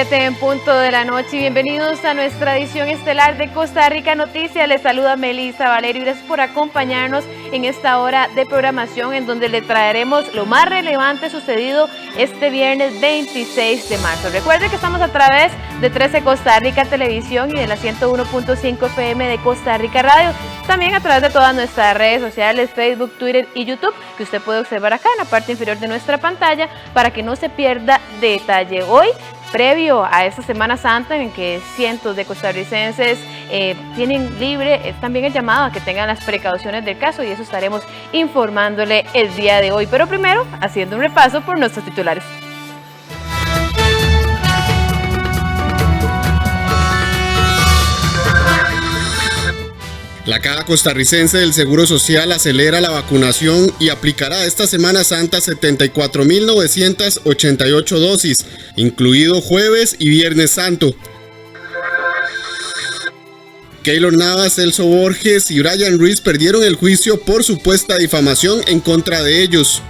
7 en punto de la noche y bienvenidos a nuestra edición estelar de Costa Rica Noticias. Les saluda Melissa Valerio y gracias por acompañarnos en esta hora de programación en donde le traeremos lo más relevante sucedido este viernes 26 de marzo. Recuerde que estamos a través de 13 Costa Rica Televisión y de la 101.5 FM de Costa Rica Radio. También a través de todas nuestras redes sociales, Facebook, Twitter y YouTube, que usted puede observar acá en la parte inferior de nuestra pantalla para que no se pierda detalle. Hoy, previo a esta Semana Santa en que cientos de costarricenses tienen libre, también el llamado a que tengan las precauciones del caso y eso estaremos informándole el día de hoy. Pero primero, haciendo un repaso por nuestros titulares. La Caja Costarricense del Seguro Social acelera la vacunación y aplicará esta Semana Santa 74.988 dosis, incluido Jueves y Viernes Santo. Keylor Navas, Celso Borges y Brian Ruiz perdieron el juicio por supuesta difamación en contra de ellos.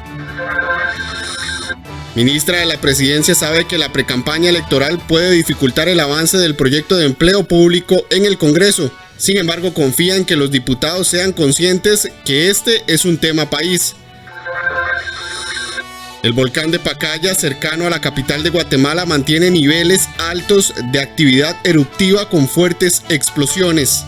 Ministra de la Presidencia sabe que la precampaña electoral puede dificultar el avance del proyecto de empleo público en el Congreso. Sin embargo, confía en que los diputados sean conscientes que este es un tema país. El volcán de Pacaya, cercano a la capital de Guatemala, mantiene niveles altos de actividad eruptiva con fuertes explosiones.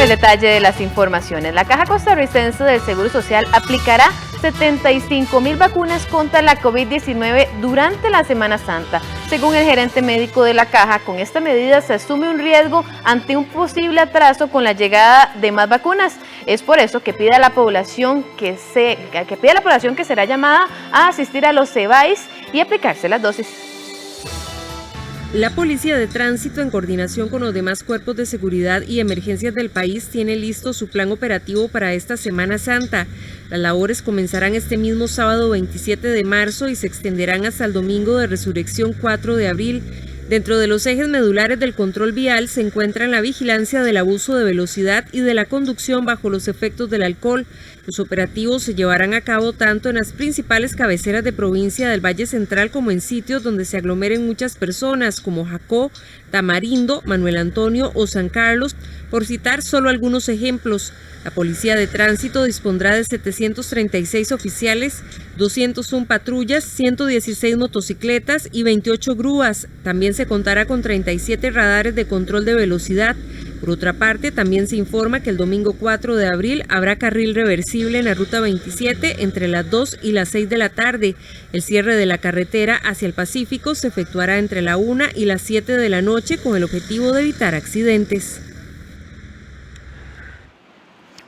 El detalle de las informaciones. La Caja Costarricense del Seguro Social aplicará 75.000 vacunas contra la COVID-19 durante la Semana Santa. Según el gerente médico de la Caja, con esta medida se asume un riesgo ante un posible atraso con la llegada de más vacunas. Es por eso que pide a la población que será llamada a asistir a los CEBAIS y aplicarse las dosis. La Policía de Tránsito, en coordinación con los demás cuerpos de seguridad y emergencias del país, tiene listo su plan operativo para esta Semana Santa. Las labores comenzarán este mismo sábado 27 de marzo y se extenderán hasta el domingo de Resurrección 4 de abril. Dentro de los ejes medulares del control vial se encuentran la vigilancia del abuso de velocidad y de la conducción bajo los efectos del alcohol. Los operativos se llevarán a cabo tanto en las principales cabeceras de provincia del Valle Central como en sitios donde se aglomeren muchas personas como Jacó, Tamarindo, Manuel Antonio o San Carlos, por citar solo algunos ejemplos. La Policía de Tránsito dispondrá de 736 oficiales, 201 patrullas, 116 motocicletas y 28 grúas. También se contará con 37 radares de control de velocidad. Por otra parte, también se informa que el domingo 4 de abril habrá carril reversible en la Ruta 27 entre las 2 y las 6 de la tarde. El cierre de la carretera hacia el Pacífico se efectuará entre la 1 y las 7 de la noche con el objetivo de evitar accidentes.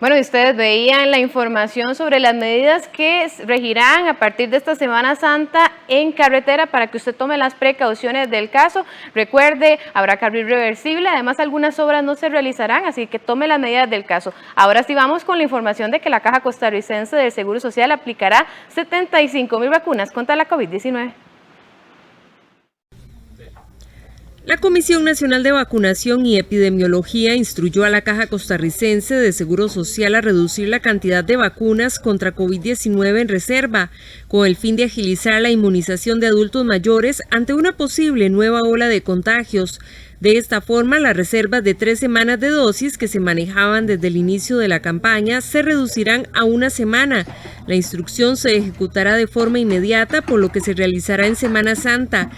Bueno, ustedes veían la información sobre las medidas que regirán a partir de esta Semana Santa en carretera para que usted tome las precauciones del caso. Recuerde, habrá carril reversible, además algunas obras no se realizarán, así que tome las medidas del caso. Ahora sí vamos con la información de que la Caja Costarricense del Seguro Social aplicará 75.000 vacunas contra la COVID-19. La Comisión Nacional de Vacunación y Epidemiología instruyó a la Caja Costarricense de Seguro Social a reducir la cantidad de vacunas contra COVID-19 en reserva, con el fin de agilizar la inmunización de adultos mayores ante una posible nueva ola de contagios. De esta forma, las reservas de 3 semanas de dosis que se manejaban desde el inicio de la campaña se reducirán a 1 semana. La instrucción se ejecutará de forma inmediata, por lo que se realizará en Semana Santa.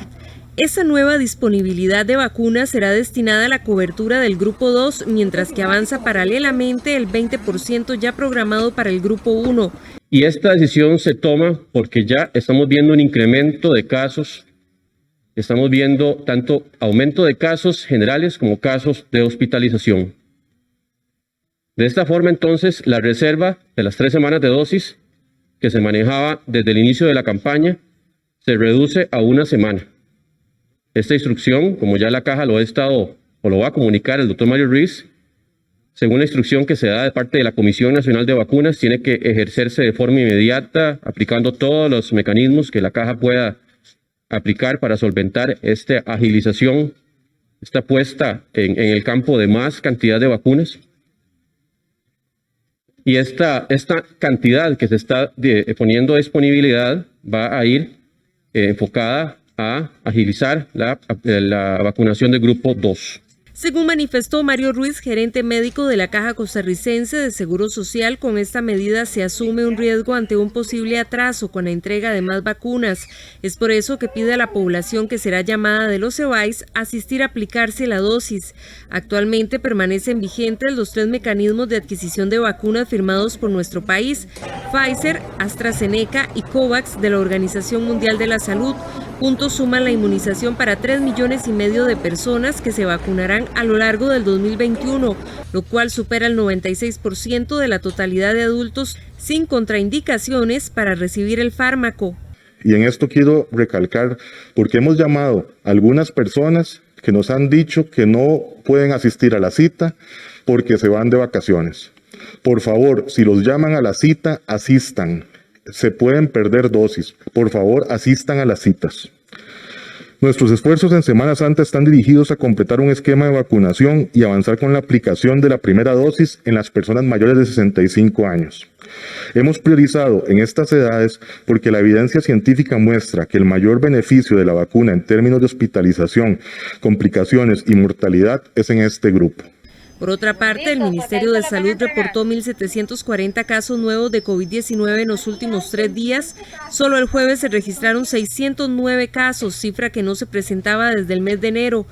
Esa nueva disponibilidad de vacunas será destinada a la cobertura del Grupo 2, mientras que avanza paralelamente el 20% ya programado para el Grupo 1. Y esta decisión se toma porque ya estamos viendo un incremento de casos, estamos viendo tanto aumento de casos generales como casos de hospitalización. De esta forma, entonces, la reserva de las 3 semanas de dosis que se manejaba desde el inicio de la campaña se reduce a 1 semana. Esta instrucción, como ya la Caja lo va a comunicar el doctor Mario Ruiz, según la instrucción que se da de parte de la Comisión Nacional de Vacunas, tiene que ejercerse de forma inmediata, aplicando todos los mecanismos que la Caja pueda aplicar para solventar esta agilización, esta puesta en el campo de más cantidad de vacunas. Y esta cantidad que se está poniendo a disponibilidad va a ir enfocada a agilizar la vacunación del grupo 2. Según manifestó Mario Ruiz, gerente médico de la Caja Costarricense de Seguro Social, con esta medida se asume un riesgo ante un posible atraso con la entrega de más vacunas. Es por eso que pide a la población que será llamada de los EVAIS a asistir a aplicarse la dosis. Actualmente permanecen vigentes los 3 mecanismos de adquisición de vacunas firmados por nuestro país: Pfizer, AstraZeneca y COVAX de la Organización Mundial de la Salud. Juntos suman la inmunización para 3,5 millones de personas que se vacunarán a lo largo del 2021, lo cual supera el 96% de la totalidad de adultos sin contraindicaciones para recibir el fármaco. Y en esto quiero recalcar, porque hemos llamado a algunas personas que nos han dicho que no pueden asistir a la cita porque se van de vacaciones. Por favor, si los llaman a la cita, asistan. Se pueden perder dosis. Por favor, asistan a las citas. Nuestros esfuerzos en Semana Santa están dirigidos a completar un esquema de vacunación y avanzar con la aplicación de la primera dosis en las personas mayores de 65 años. Hemos priorizado en estas edades porque la evidencia científica muestra que el mayor beneficio de la vacuna en términos de hospitalización, complicaciones y mortalidad es en este grupo. Por otra parte, el Ministerio de Salud reportó 1.740 casos nuevos de COVID-19 en los últimos 3 días. Solo el jueves se registraron 609 casos, cifra que no se presentaba desde el mes de enero.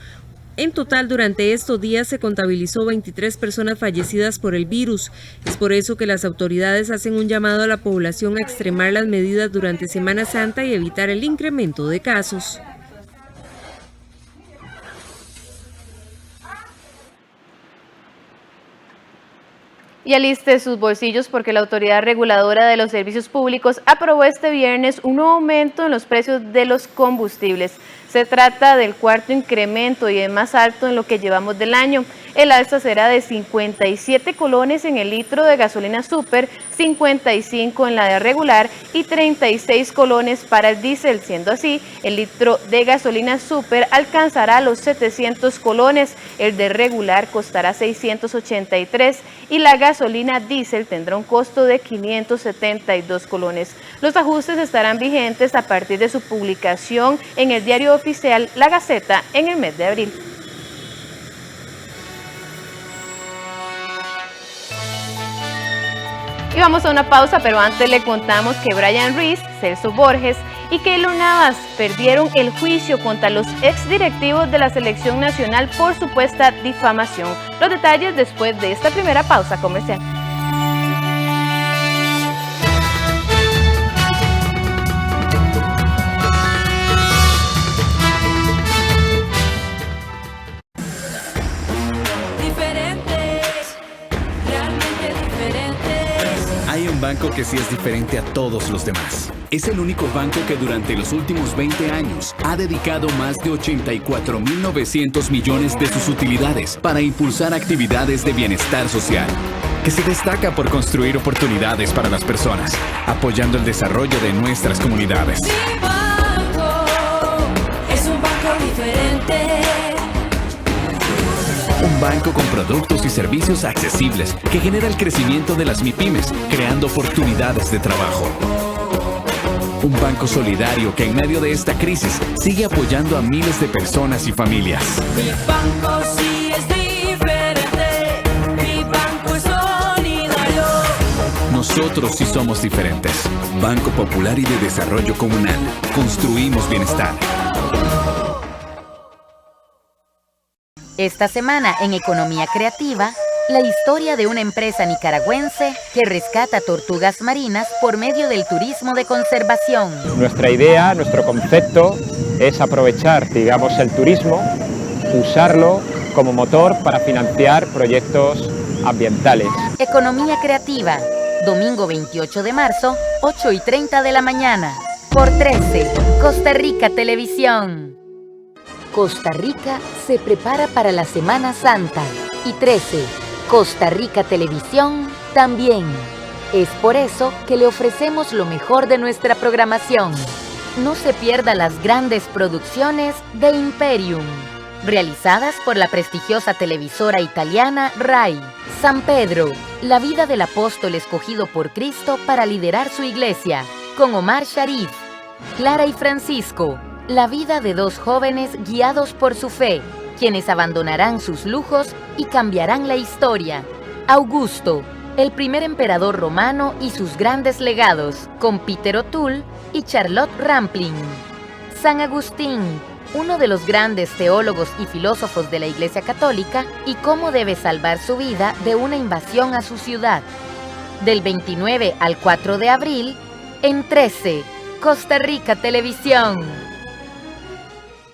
En total, durante estos días se contabilizó 23 personas fallecidas por el virus. Es por eso que las autoridades hacen un llamado a la población a extremar las medidas durante Semana Santa y evitar el incremento de casos. Y aliste sus bolsillos porque la Autoridad Reguladora de los Servicios Públicos aprobó este viernes un nuevo aumento en los precios de los combustibles. Se trata del 4º incremento y el más alto en lo que llevamos del año. El alza será de 57 colones en el litro de gasolina super, 55 en la de regular y 36 colones para el diésel. Siendo así, el litro de gasolina super alcanzará los 700 colones, el de regular costará 683 y la gasolina diésel tendrá un costo de 572 colones. Los ajustes estarán vigentes a partir de su publicación en el diario oficial La Gaceta en el mes de abril. Y vamos a una pausa, pero antes le contamos que Brian Ruiz, Celso Borges y Keylor Navas perdieron el juicio contra los exdirectivos de la Selección Nacional por supuesta difamación. Los detalles después de esta primera pausa comercial. Hay un banco que sí es diferente a todos los demás. Es el único banco que durante los últimos 20 años ha dedicado más de 84.900 millones de sus utilidades para impulsar actividades de bienestar social, que se destaca por construir oportunidades para las personas, apoyando el desarrollo de nuestras comunidades. Mi banco es un banco diferente. Un banco con productos y servicios accesibles que genera el crecimiento de las MIPYMES, creando oportunidades de trabajo. Un banco solidario que en medio de esta crisis sigue apoyando a miles de personas y familias. Mi banco sí es diferente. Mi banco es solidario. Nosotros sí somos diferentes. Banco Popular y de Desarrollo Comunal. Construimos bienestar. Esta semana en Economía Creativa, la historia de una empresa nicaragüense que rescata tortugas marinas por medio del turismo de conservación. Nuestra idea, nuestro concepto es aprovechar, digamos, el turismo, usarlo como motor para financiar proyectos ambientales. Economía Creativa, domingo 28 de marzo, 8:30 de la mañana, por 13, Costa Rica Televisión. Costa Rica se prepara para la Semana Santa y 13, Costa Rica Televisión también. Es por eso que le ofrecemos lo mejor de nuestra programación. No se pierda las grandes producciones de Imperium, realizadas por la prestigiosa televisora italiana RAI. San Pedro, la vida del apóstol escogido por Cristo para liderar su iglesia, con Omar Sharif. Clara y Francisco, la vida de dos jóvenes guiados por su fe, quienes abandonarán sus lujos y cambiarán la historia. Augusto, el primer emperador romano y sus grandes legados, con Peter O'Toole y Charlotte Rampling. San Agustín, uno de los grandes teólogos y filósofos de la Iglesia Católica, y cómo debe salvar su vida de una invasión a su ciudad. Del 29 al 4 de abril, en 13, Costa Rica Televisión.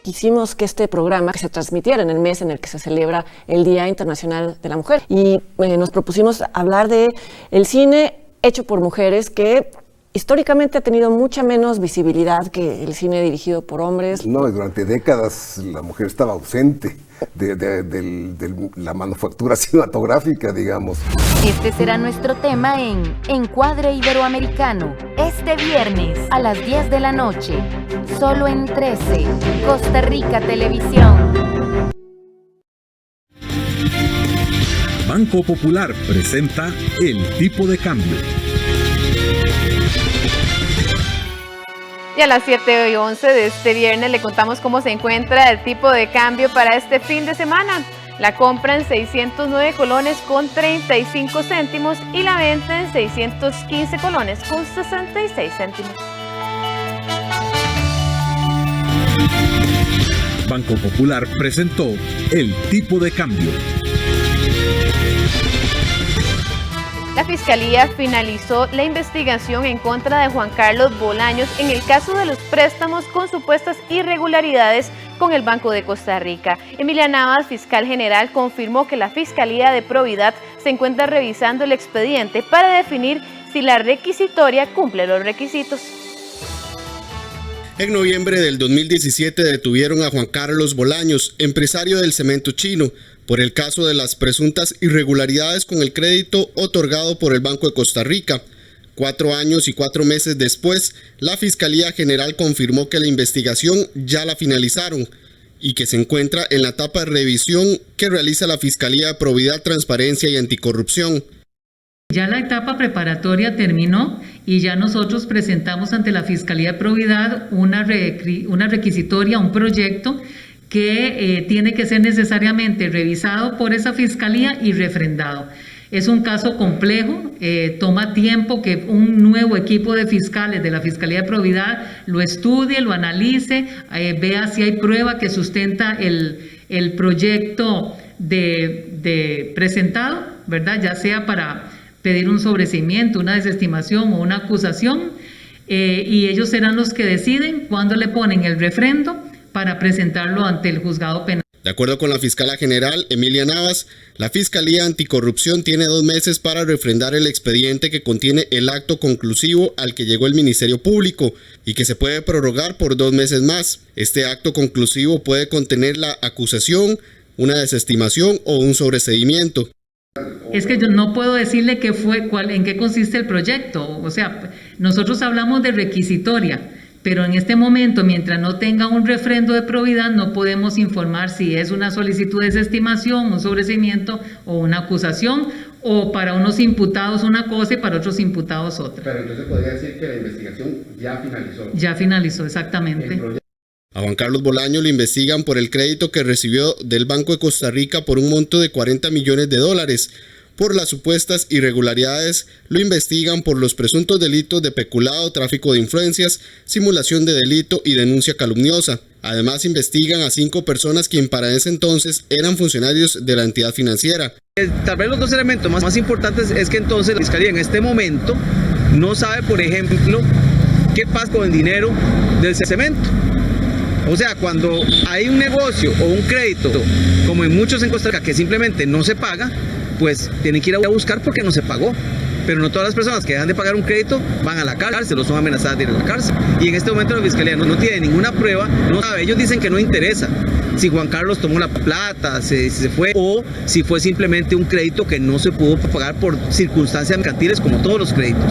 Quisimos que este programa se transmitiera en el mes en el que se celebra el Día Internacional de la Mujer y nos propusimos hablar de el cine hecho por mujeres que históricamente ha tenido mucha menos visibilidad que el cine dirigido por hombres. No, durante décadas la mujer estaba ausente de la manufactura cinematográfica, digamos. Este será nuestro tema en Encuadre Iberoamericano, este viernes a las 10 de la noche, solo en 13, Costa Rica Televisión. Banco Popular presenta El Tipo de Cambio. Y a las 7:11 de este viernes le contamos cómo se encuentra el tipo de cambio para este fin de semana. La compra en 609 colones con 35 céntimos y la venta en 615 colones con 66 céntimos. Banco Popular presentó El Tipo de Cambio. La Fiscalía finalizó la investigación en contra de Juan Carlos Bolaños en el caso de los préstamos con supuestas irregularidades con el Banco de Costa Rica. Emilia Navas, fiscal general, confirmó que la Fiscalía de Probidad se encuentra revisando el expediente para definir si la requisitoria cumple los requisitos. En noviembre del 2017 detuvieron a Juan Carlos Bolaños, empresario del cemento chino, por el caso de las presuntas irregularidades con el crédito otorgado por el Banco de Costa Rica. 4 años y 4 meses después, la Fiscalía General confirmó que la investigación ya la finalizaron y que se encuentra en la etapa de revisión que realiza la Fiscalía de Probidad, Transparencia y Anticorrupción. Ya la etapa preparatoria terminó y ya nosotros presentamos ante la Fiscalía de Probidad una requisitoria, un proyecto que tiene que ser necesariamente revisado por esa Fiscalía y refrendado. Es un caso complejo, toma tiempo que un nuevo equipo de fiscales de la Fiscalía de Probidad lo estudie, lo analice, vea si hay prueba que sustenta el proyecto de presentado, ¿verdad? Ya sea para pedir un sobreseimiento, una desestimación o una acusación, y ellos serán los que deciden cuándo le ponen el refrendo para presentarlo ante el juzgado penal. De acuerdo con la fiscala general Emilia Navas, la Fiscalía Anticorrupción tiene 2 meses para refrendar el expediente que contiene el acto conclusivo al que llegó el Ministerio Público y que se puede prorrogar por 2 meses más. Este acto conclusivo puede contener la acusación, una desestimación o un sobreseimiento. Es que yo no puedo decirle en qué consiste el proyecto. O sea, nosotros hablamos de requisitoria, pero en este momento, mientras no tenga un refrendo de probidad, no podemos informar si es una solicitud de desestimación, un sobreseimiento o una acusación, o para unos imputados una cosa y para otros imputados otra. Pero entonces podría decir que la investigación ya finalizó. Ya finalizó, exactamente. A Juan Carlos Bolaños lo investigan por el crédito que recibió del Banco de Costa Rica por un monto de $40 millones. Por las supuestas irregularidades, lo investigan por los presuntos delitos de peculado, tráfico de influencias, simulación de delito y denuncia calumniosa. Además, investigan a 5 personas quienes para ese entonces eran funcionarios de la entidad financiera. Tal vez los 2 elementos más importantes es que entonces la Fiscalía en este momento no sabe, por ejemplo, qué pasa con el dinero del cemento. O sea, cuando hay un negocio o un crédito, como en muchos en Costa Rica, que simplemente no se paga, pues tienen que ir a buscar porque no se pagó. Pero no todas las personas que dejan de pagar un crédito van a la cárcel o son amenazadas de ir a la cárcel. Y en este momento la Fiscalía no tiene ninguna prueba, no sabe. Ellos dicen que no interesa si Juan Carlos tomó la plata, si se fue, o si fue simplemente un crédito que no se pudo pagar por circunstancias mercantiles como todos los créditos.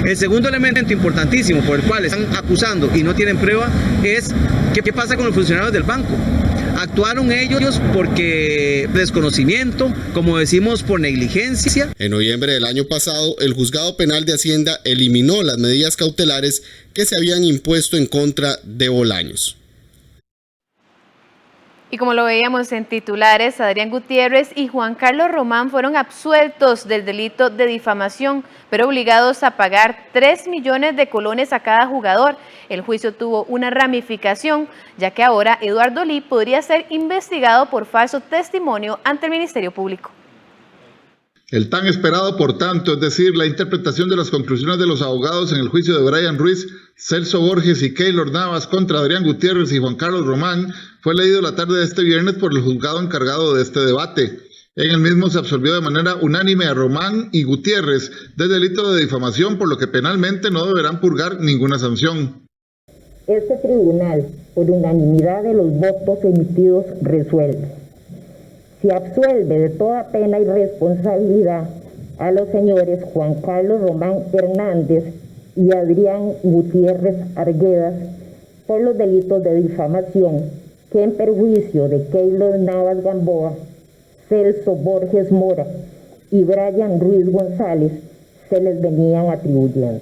El segundo elemento importantísimo por el cual están acusando y no tienen prueba es qué pasa con los funcionarios del banco. ¿Actuaron ellos porque desconocimiento, como decimos, por negligencia? En noviembre del año pasado, el Juzgado Penal de Hacienda eliminó las medidas cautelares que se habían impuesto en contra de Bolaños. Y como lo veíamos en titulares, Adrián Gutiérrez y Juan Carlos Román fueron absueltos del delito de difamación, pero obligados a pagar 3 millones de colones a cada jugador. El juicio tuvo una ramificación, ya que ahora Eduardo Lee podría ser investigado por falso testimonio ante el Ministerio Público. El tan esperado, por tanto, es decir, la interpretación de las conclusiones de los abogados en el juicio de Brian Ruiz, Celso Borges y Keylor Navas contra Adrián Gutiérrez y Juan Carlos Román, fue leído la tarde de este viernes por el juzgado encargado de este debate. En el mismo se absolvió de manera unánime a Román y Gutiérrez del delito de difamación, por lo que penalmente no deberán purgar ninguna sanción. Este tribunal, por unanimidad de los votos emitidos, resuelve: se absuelve de toda pena y responsabilidad a los señores Juan Carlos Román Hernández y Adrián Gutiérrez Arguedas por los delitos de difamación que en perjuicio de Keylor Navas Gamboa, Celso Borges Mora y Brian Ruiz González se les venían atribuyendo,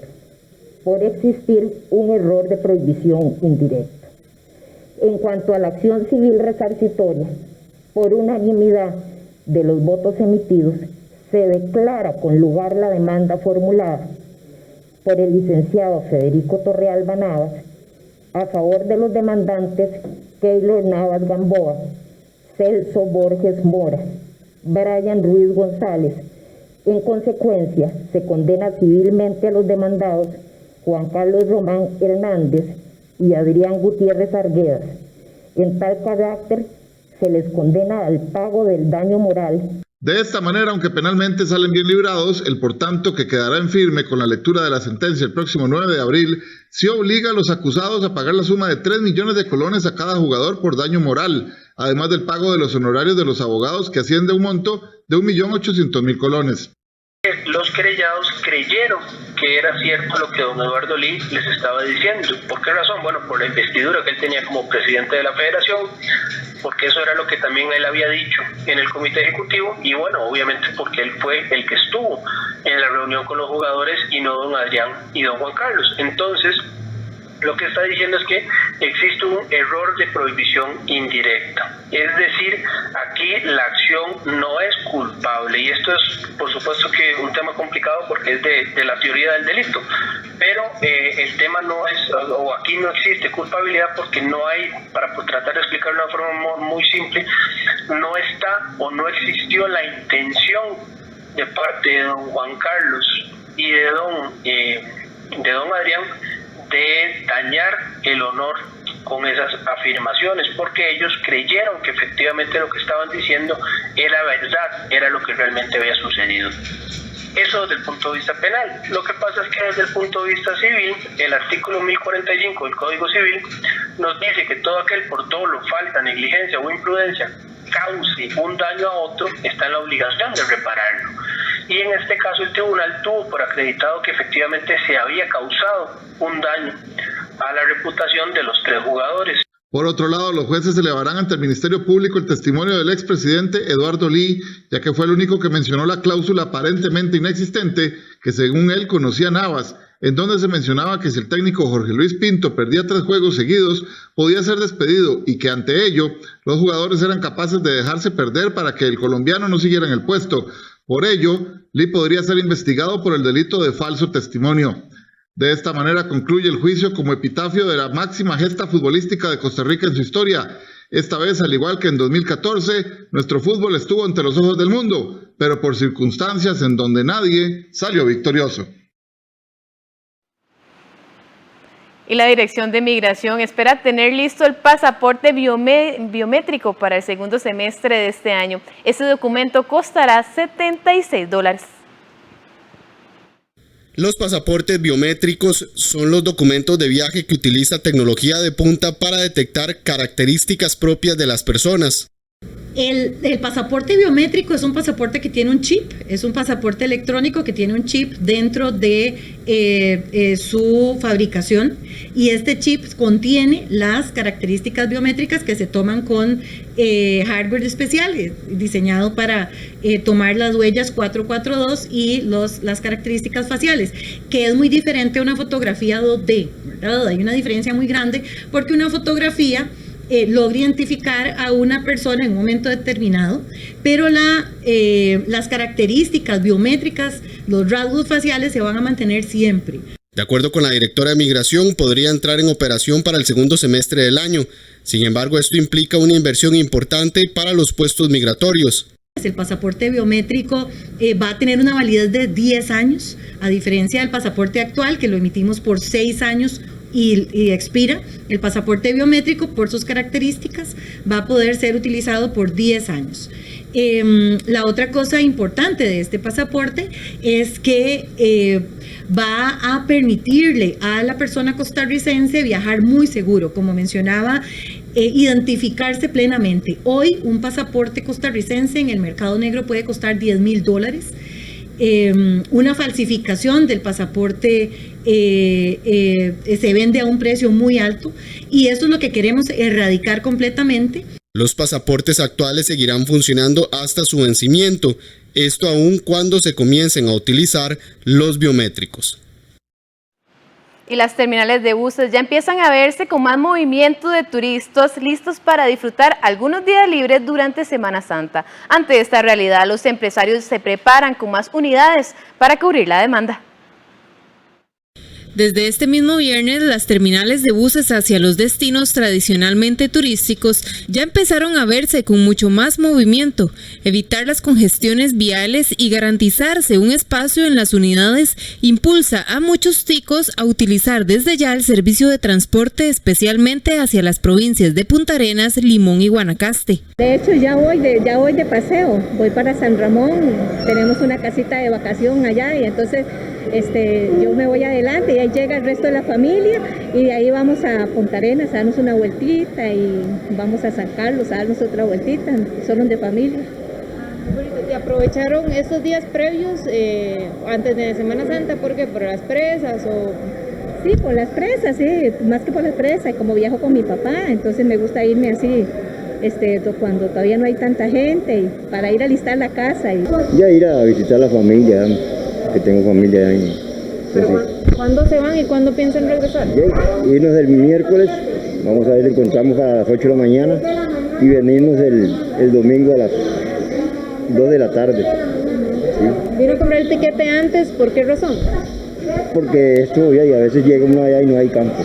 por existir un error de prohibición indirecta. En cuanto a la acción civil resarcitoria, por unanimidad de los votos emitidos, se declara con lugar la demanda formulada por el licenciado Federico Torrealba Navas a favor de los demandantes Keylor Navas Gamboa, Celso Borges Mora, Brian Ruiz González. En consecuencia, se condena civilmente a los demandados Juan Carlos Román Hernández y Adrián Gutiérrez Arguedas. En tal carácter, se les condena al pago del daño moral. De esta manera, aunque penalmente salen bien librados, el por tanto que quedará en firme con la lectura de la sentencia el próximo 9 de abril, sí obliga a los acusados a pagar la suma de 3 millones de colones a cada jugador por daño moral, además del pago de los honorarios de los abogados, que asciende a un monto de 1.800.000 colones. Los querellados creyeron que era cierto lo que don Eduardo Lee les estaba diciendo. ¿Por qué razón? Bueno, por la investidura que él tenía como presidente de la federación, porque eso era lo que también él había dicho en el comité ejecutivo, y bueno, obviamente porque él fue el que estuvo en la reunión con los jugadores y no don Adrián y don Juan Carlos. Entonces, lo que está diciendo es que existe un error de prohibición indirecta. Es decir, aquí la acción no es culpable, y esto es, por supuesto, que un tema complicado porque es de la teoría del delito, pero el tema no es, o aquí no existe culpabilidad porque no hay, para tratar de explicarlo de una forma muy simple, no está o no existió la intención de parte de don Juan Carlos y de don Adrián de dañar el honor con esas afirmaciones, porque ellos creyeron que efectivamente lo que estaban diciendo era verdad, era lo que realmente había sucedido. Eso desde el punto de vista penal. Lo que pasa es que desde el punto de vista civil, el artículo 1045 del Código Civil nos dice que todo aquel por dolo, falta, negligencia o imprudencia cause un daño a otro, está en la obligación de repararlo. Y en este caso el tribunal tuvo por acreditado que efectivamente se había causado un daño a la reputación de los 3 jugadores. Por otro lado, los jueces elevarán ante el Ministerio Público el testimonio del expresidente Eduardo Lee, ya que fue el único que mencionó la cláusula aparentemente inexistente que según él conocía Navas, en donde se mencionaba que si el técnico Jorge Luis Pinto perdía 3 juegos seguidos, podía ser despedido, y que ante ello los jugadores eran capaces de dejarse perder para que el colombiano no siguiera en el puesto. Por ello, Lee podría ser investigado por el delito de falso testimonio. De esta manera concluye el juicio como epitafio de la máxima gesta futbolística de Costa Rica en su historia. Esta vez, al igual que en 2014, nuestro fútbol estuvo ante los ojos del mundo, pero por circunstancias en donde nadie salió victorioso. Y la Dirección de Migración espera tener listo el pasaporte biométrico para el segundo semestre de este año. Este documento costará $76. Los pasaportes biométricos son los documentos de viaje que utiliza tecnología de punta para detectar características propias de las personas. El pasaporte biométrico es un pasaporte que tiene un chip, es un pasaporte electrónico que tiene un chip dentro de su fabricación, y este chip contiene las características biométricas que se toman con hardware especial diseñado para tomar las huellas 442 y las características faciales, que es muy diferente a una fotografía 2D, ¿verdad? Hay una diferencia muy grande porque una fotografía logra identificar a una persona en un momento determinado, pero las características biométricas, los rasgos faciales se van a mantener siempre. De acuerdo con la directora de Migración, podría entrar en operación para el segundo semestre del año. Sin embargo, esto implica una inversión importante para los puestos migratorios. El pasaporte biométrico va a tener una validez de 10 años, a diferencia del pasaporte actual, que lo emitimos por 6 años y expira. El pasaporte biométrico, por sus características, va a poder ser utilizado por 10 años. La otra cosa importante de este pasaporte es que va a permitirle a la persona costarricense viajar muy seguro, como mencionaba, identificarse plenamente. Hoy un pasaporte costarricense en el mercado negro puede costar $10,000. Una falsificación del pasaporte se vende a un precio muy alto, y eso es lo que queremos erradicar completamente. Los pasaportes actuales seguirán funcionando hasta su vencimiento, esto aun cuando se comiencen a utilizar los biométricos. Y las terminales de buses ya empiezan a verse con más movimiento de turistas listos para disfrutar algunos días libres durante Semana Santa. Ante esta realidad, los empresarios se preparan con más unidades para cubrir la demanda. Desde este mismo viernes, las terminales de buses hacia los destinos tradicionalmente turísticos ya empezaron a verse con mucho más movimiento. Evitar las congestiones viales y garantizarse un espacio en las unidades impulsa a muchos ticos a utilizar desde ya el servicio de transporte, especialmente hacia las provincias de Punta Arenas, Limón y Guanacaste. De hecho, ya voy de paseo, voy para San Ramón, tenemos una casita de vacación allá, y entonces yo me voy adelante y ahí llega el resto de la familia, y de ahí vamos a Punta Arenas a darnos una vueltita, y vamos a San Carlos a darnos otra vueltita, solo de familia. ¿Te aprovecharon estos días previos antes de Semana Santa? ¿Por qué? ¿Por las presas o...? Sí, por las presas, sí, más que por las presas, como viajo con mi papá, entonces me gusta irme así, cuando todavía no hay tanta gente, y para ir a alistar la casa. Ya ir a visitar a la familia, que tengo familia ahí. ¿Cuándo se van y cuándo piensan regresar? Irnos el miércoles, vamos a ver, encontramos a las 8 de la mañana y venirnos el domingo a las 2 de la tarde. ¿Sí? ¿Vino a comprar el tiquete antes? ¿Por qué razón? Porque esto ya, y a veces llega uno allá y no hay campo.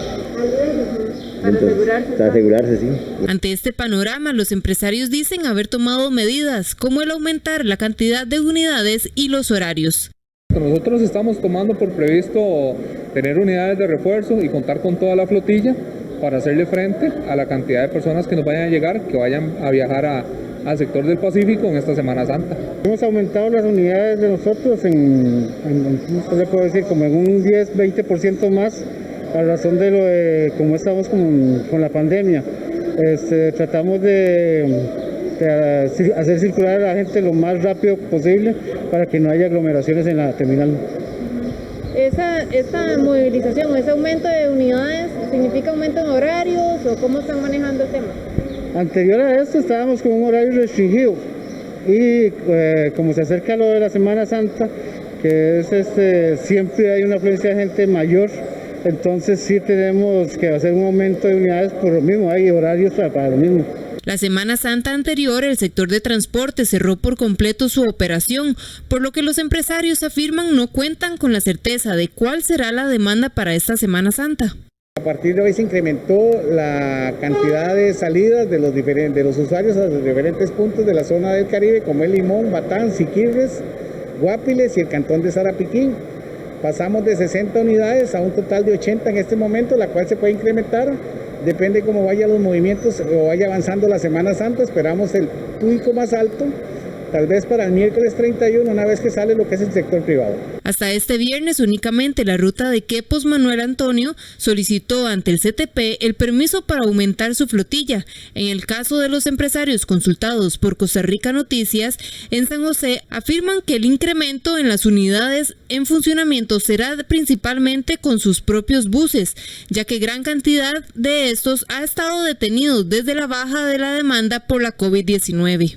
Para asegurarse, sí. Ante este panorama, los empresarios dicen haber tomado medidas, como el aumentar la cantidad de unidades y los horarios. Nosotros estamos tomando por previsto tener unidades de refuerzo y contar con toda la flotilla para hacerle frente a la cantidad de personas que nos vayan a llegar, que vayan a viajar al sector del Pacífico en esta Semana Santa. Hemos aumentado las unidades de nosotros ¿qué le puedo decir? Como en un 10-20% más, a razón de lo de cómo estamos con la pandemia. Tratamos de hacer circular a la gente lo más rápido posible para que no haya aglomeraciones en la terminal. ¿Esta movilización o ese aumento de unidades significa aumento en horarios o cómo están manejando el tema? Anterior a esto estábamos con un horario restringido, y como se acerca lo de la Semana Santa, que es siempre hay una afluencia de gente mayor, entonces sí tenemos que hacer un aumento de unidades por lo mismo, hay horarios para lo mismo. La Semana Santa anterior, el sector de transporte cerró por completo su operación, por lo que los empresarios afirman no cuentan con la certeza de cuál será la demanda para esta Semana Santa. A partir de hoy se incrementó la cantidad de salidas de los usuarios a los diferentes puntos de la zona del Caribe, como el Limón, Batán, Siquirres, Guapiles y el cantón de Sarapiquín. Pasamos de 60 unidades a un total de 80 en este momento, la cual se puede incrementar. Depende cómo vayan los movimientos o vaya avanzando la Semana Santa. Esperamos el pico más alto tal vez para el miércoles 31, una vez que sale lo que es el sector privado. Hasta este viernes únicamente la ruta de Quepos Manuel Antonio solicitó ante el CTP el permiso para aumentar su flotilla. En el caso de los empresarios consultados por Costa Rica Noticias, en San José afirman que el incremento en las unidades en funcionamiento será principalmente con sus propios buses, ya que gran cantidad de estos ha estado detenidos desde la baja de la demanda por la COVID-19.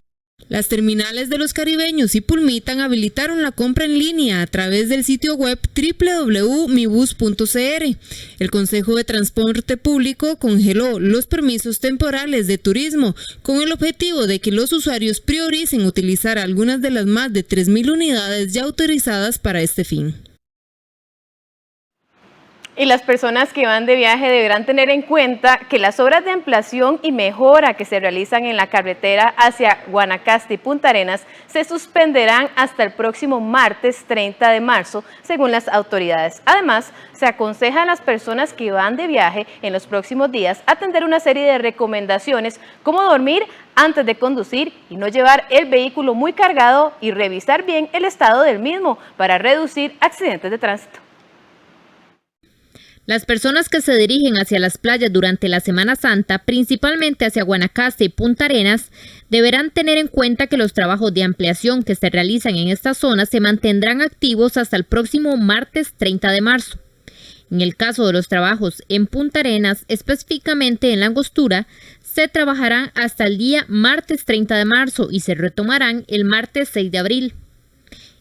Las terminales de Los Caribeños y Pulmitan habilitaron la compra en línea a través del sitio web www.mibus.cr. El Consejo de Transporte Público congeló los permisos temporales de turismo con el objetivo de que los usuarios prioricen utilizar algunas de las más de 3.000 unidades ya autorizadas para este fin. Y las personas que van de viaje deberán tener en cuenta que las obras de ampliación y mejora que se realizan en la carretera hacia Guanacaste y Punta Arenas se suspenderán hasta el próximo martes 30 de marzo, según las autoridades. Además, se aconseja a las personas que van de viaje en los próximos días atender una serie de recomendaciones como dormir antes de conducir y no llevar el vehículo muy cargado y revisar bien el estado del mismo para reducir accidentes de tránsito. Las personas que se dirigen hacia las playas durante la Semana Santa, principalmente hacia Guanacaste y Punta Arenas, deberán tener en cuenta que los trabajos de ampliación que se realizan en estas zonas se mantendrán activos hasta el próximo martes 30 de marzo. En el caso de los trabajos en Punta Arenas, específicamente en la Angostura, se trabajarán hasta el día martes 30 de marzo y se retomarán el martes 6 de abril.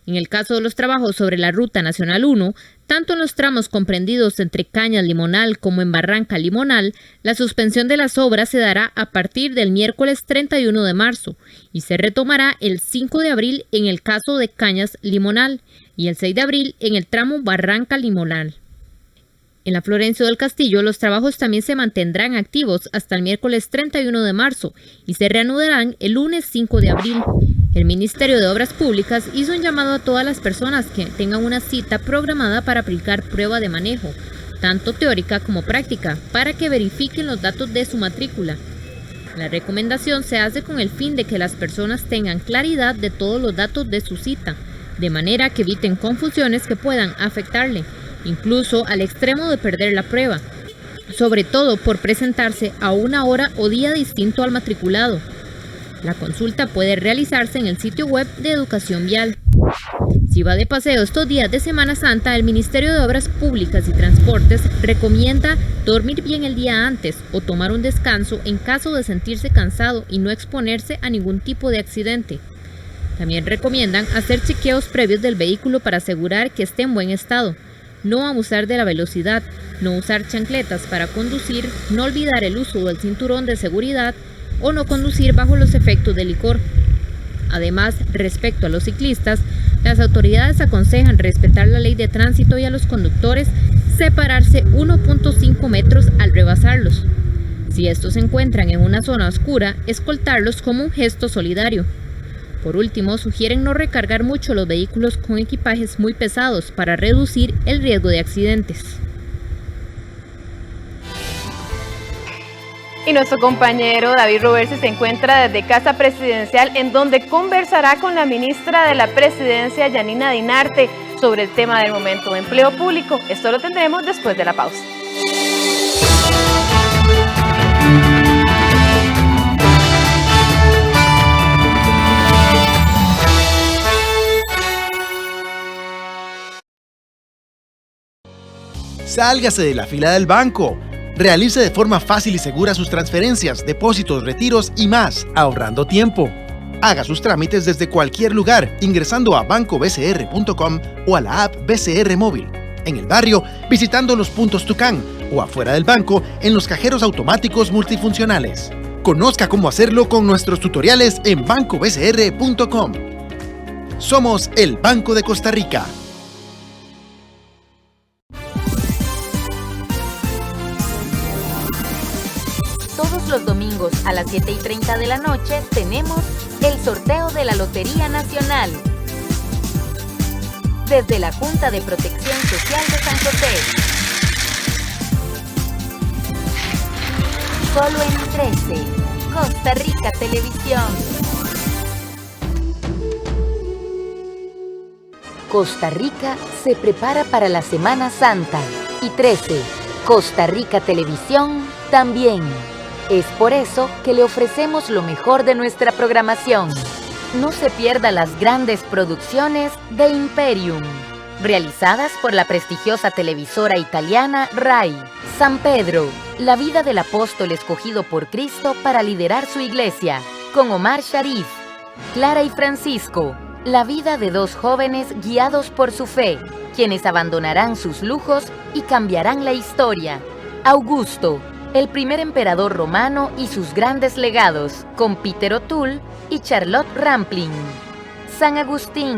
En el caso de los trabajos sobre la Ruta Nacional 1, tanto en los tramos comprendidos entre Cañas Limonal como en Barranca Limonal, la suspensión de las obras se dará a partir del miércoles 31 de marzo y se retomará el 5 de abril en el caso de Cañas Limonal y el 6 de abril en el tramo Barranca Limonal. En la Florencio del Castillo, los trabajos también se mantendrán activos hasta el miércoles 31 de marzo y se reanudarán el lunes 5 de abril. El Ministerio de Obras Públicas hizo un llamado a todas las personas que tengan una cita programada para aplicar prueba de manejo, tanto teórica como práctica, para que verifiquen los datos de su matrícula. La recomendación se hace con el fin de que las personas tengan claridad de todos los datos de su cita, de manera que eviten confusiones que puedan afectarle, incluso al extremo de perder la prueba, sobre todo por presentarse a una hora o día distinto al matriculado. La consulta puede realizarse en el sitio web de Educación Vial. Si va de paseo estos días de Semana Santa, el Ministerio de Obras Públicas y Transportes recomienda dormir bien el día antes o tomar un descanso en caso de sentirse cansado y no exponerse a ningún tipo de accidente. También recomiendan hacer chequeos previos del vehículo para asegurar que esté en buen estado, no abusar de la velocidad, no usar chancletas para conducir, no olvidar el uso del cinturón de seguridad o no conducir bajo los efectos de licor. Además, respecto a los ciclistas, las autoridades aconsejan respetar la ley de tránsito y a los conductores separarse 1.5 metros al rebasarlos. Si estos se encuentran en una zona oscura, escoltarlos como un gesto solidario. Por último, sugieren no recargar mucho los vehículos con equipajes muy pesados para reducir el riesgo de accidentes. Y nuestro compañero David Roversi se encuentra desde Casa Presidencial, en donde conversará con la ministra de la Presidencia, Yanina Dinarte, sobre el tema del momento de empleo público. Esto lo tendremos después de la pausa. Sálgase de la fila del banco. Realice de forma fácil y segura sus transferencias, depósitos, retiros y más, ahorrando tiempo. Haga sus trámites desde cualquier lugar ingresando a bancobcr.com o a la app BCR Móvil. En el barrio, visitando los puntos Tucán o afuera del banco en los cajeros automáticos multifuncionales. Conozca cómo hacerlo con nuestros tutoriales en bancobcr.com. Somos el Banco de Costa Rica. Todos los domingos a las 7:30 de la noche tenemos el sorteo de la Lotería Nacional. Desde la Junta de Protección Social de San José. Solo en 13, Costa Rica Televisión. Costa Rica se prepara para la Semana Santa. Y 13. Costa Rica Televisión también. Es por eso que le ofrecemos lo mejor de nuestra programación. No se pierda las grandes producciones de Imperium, realizadas por la prestigiosa televisora italiana RAI. San Pedro, la vida del apóstol escogido por Cristo para liderar su iglesia, con Omar Sharif. Clara y Francisco, la vida de dos jóvenes guiados por su fe, quienes abandonarán sus lujos y cambiarán la historia. Augusto, el primer emperador romano y sus grandes legados, con Peter O'Toole y Charlotte Rampling. San Agustín,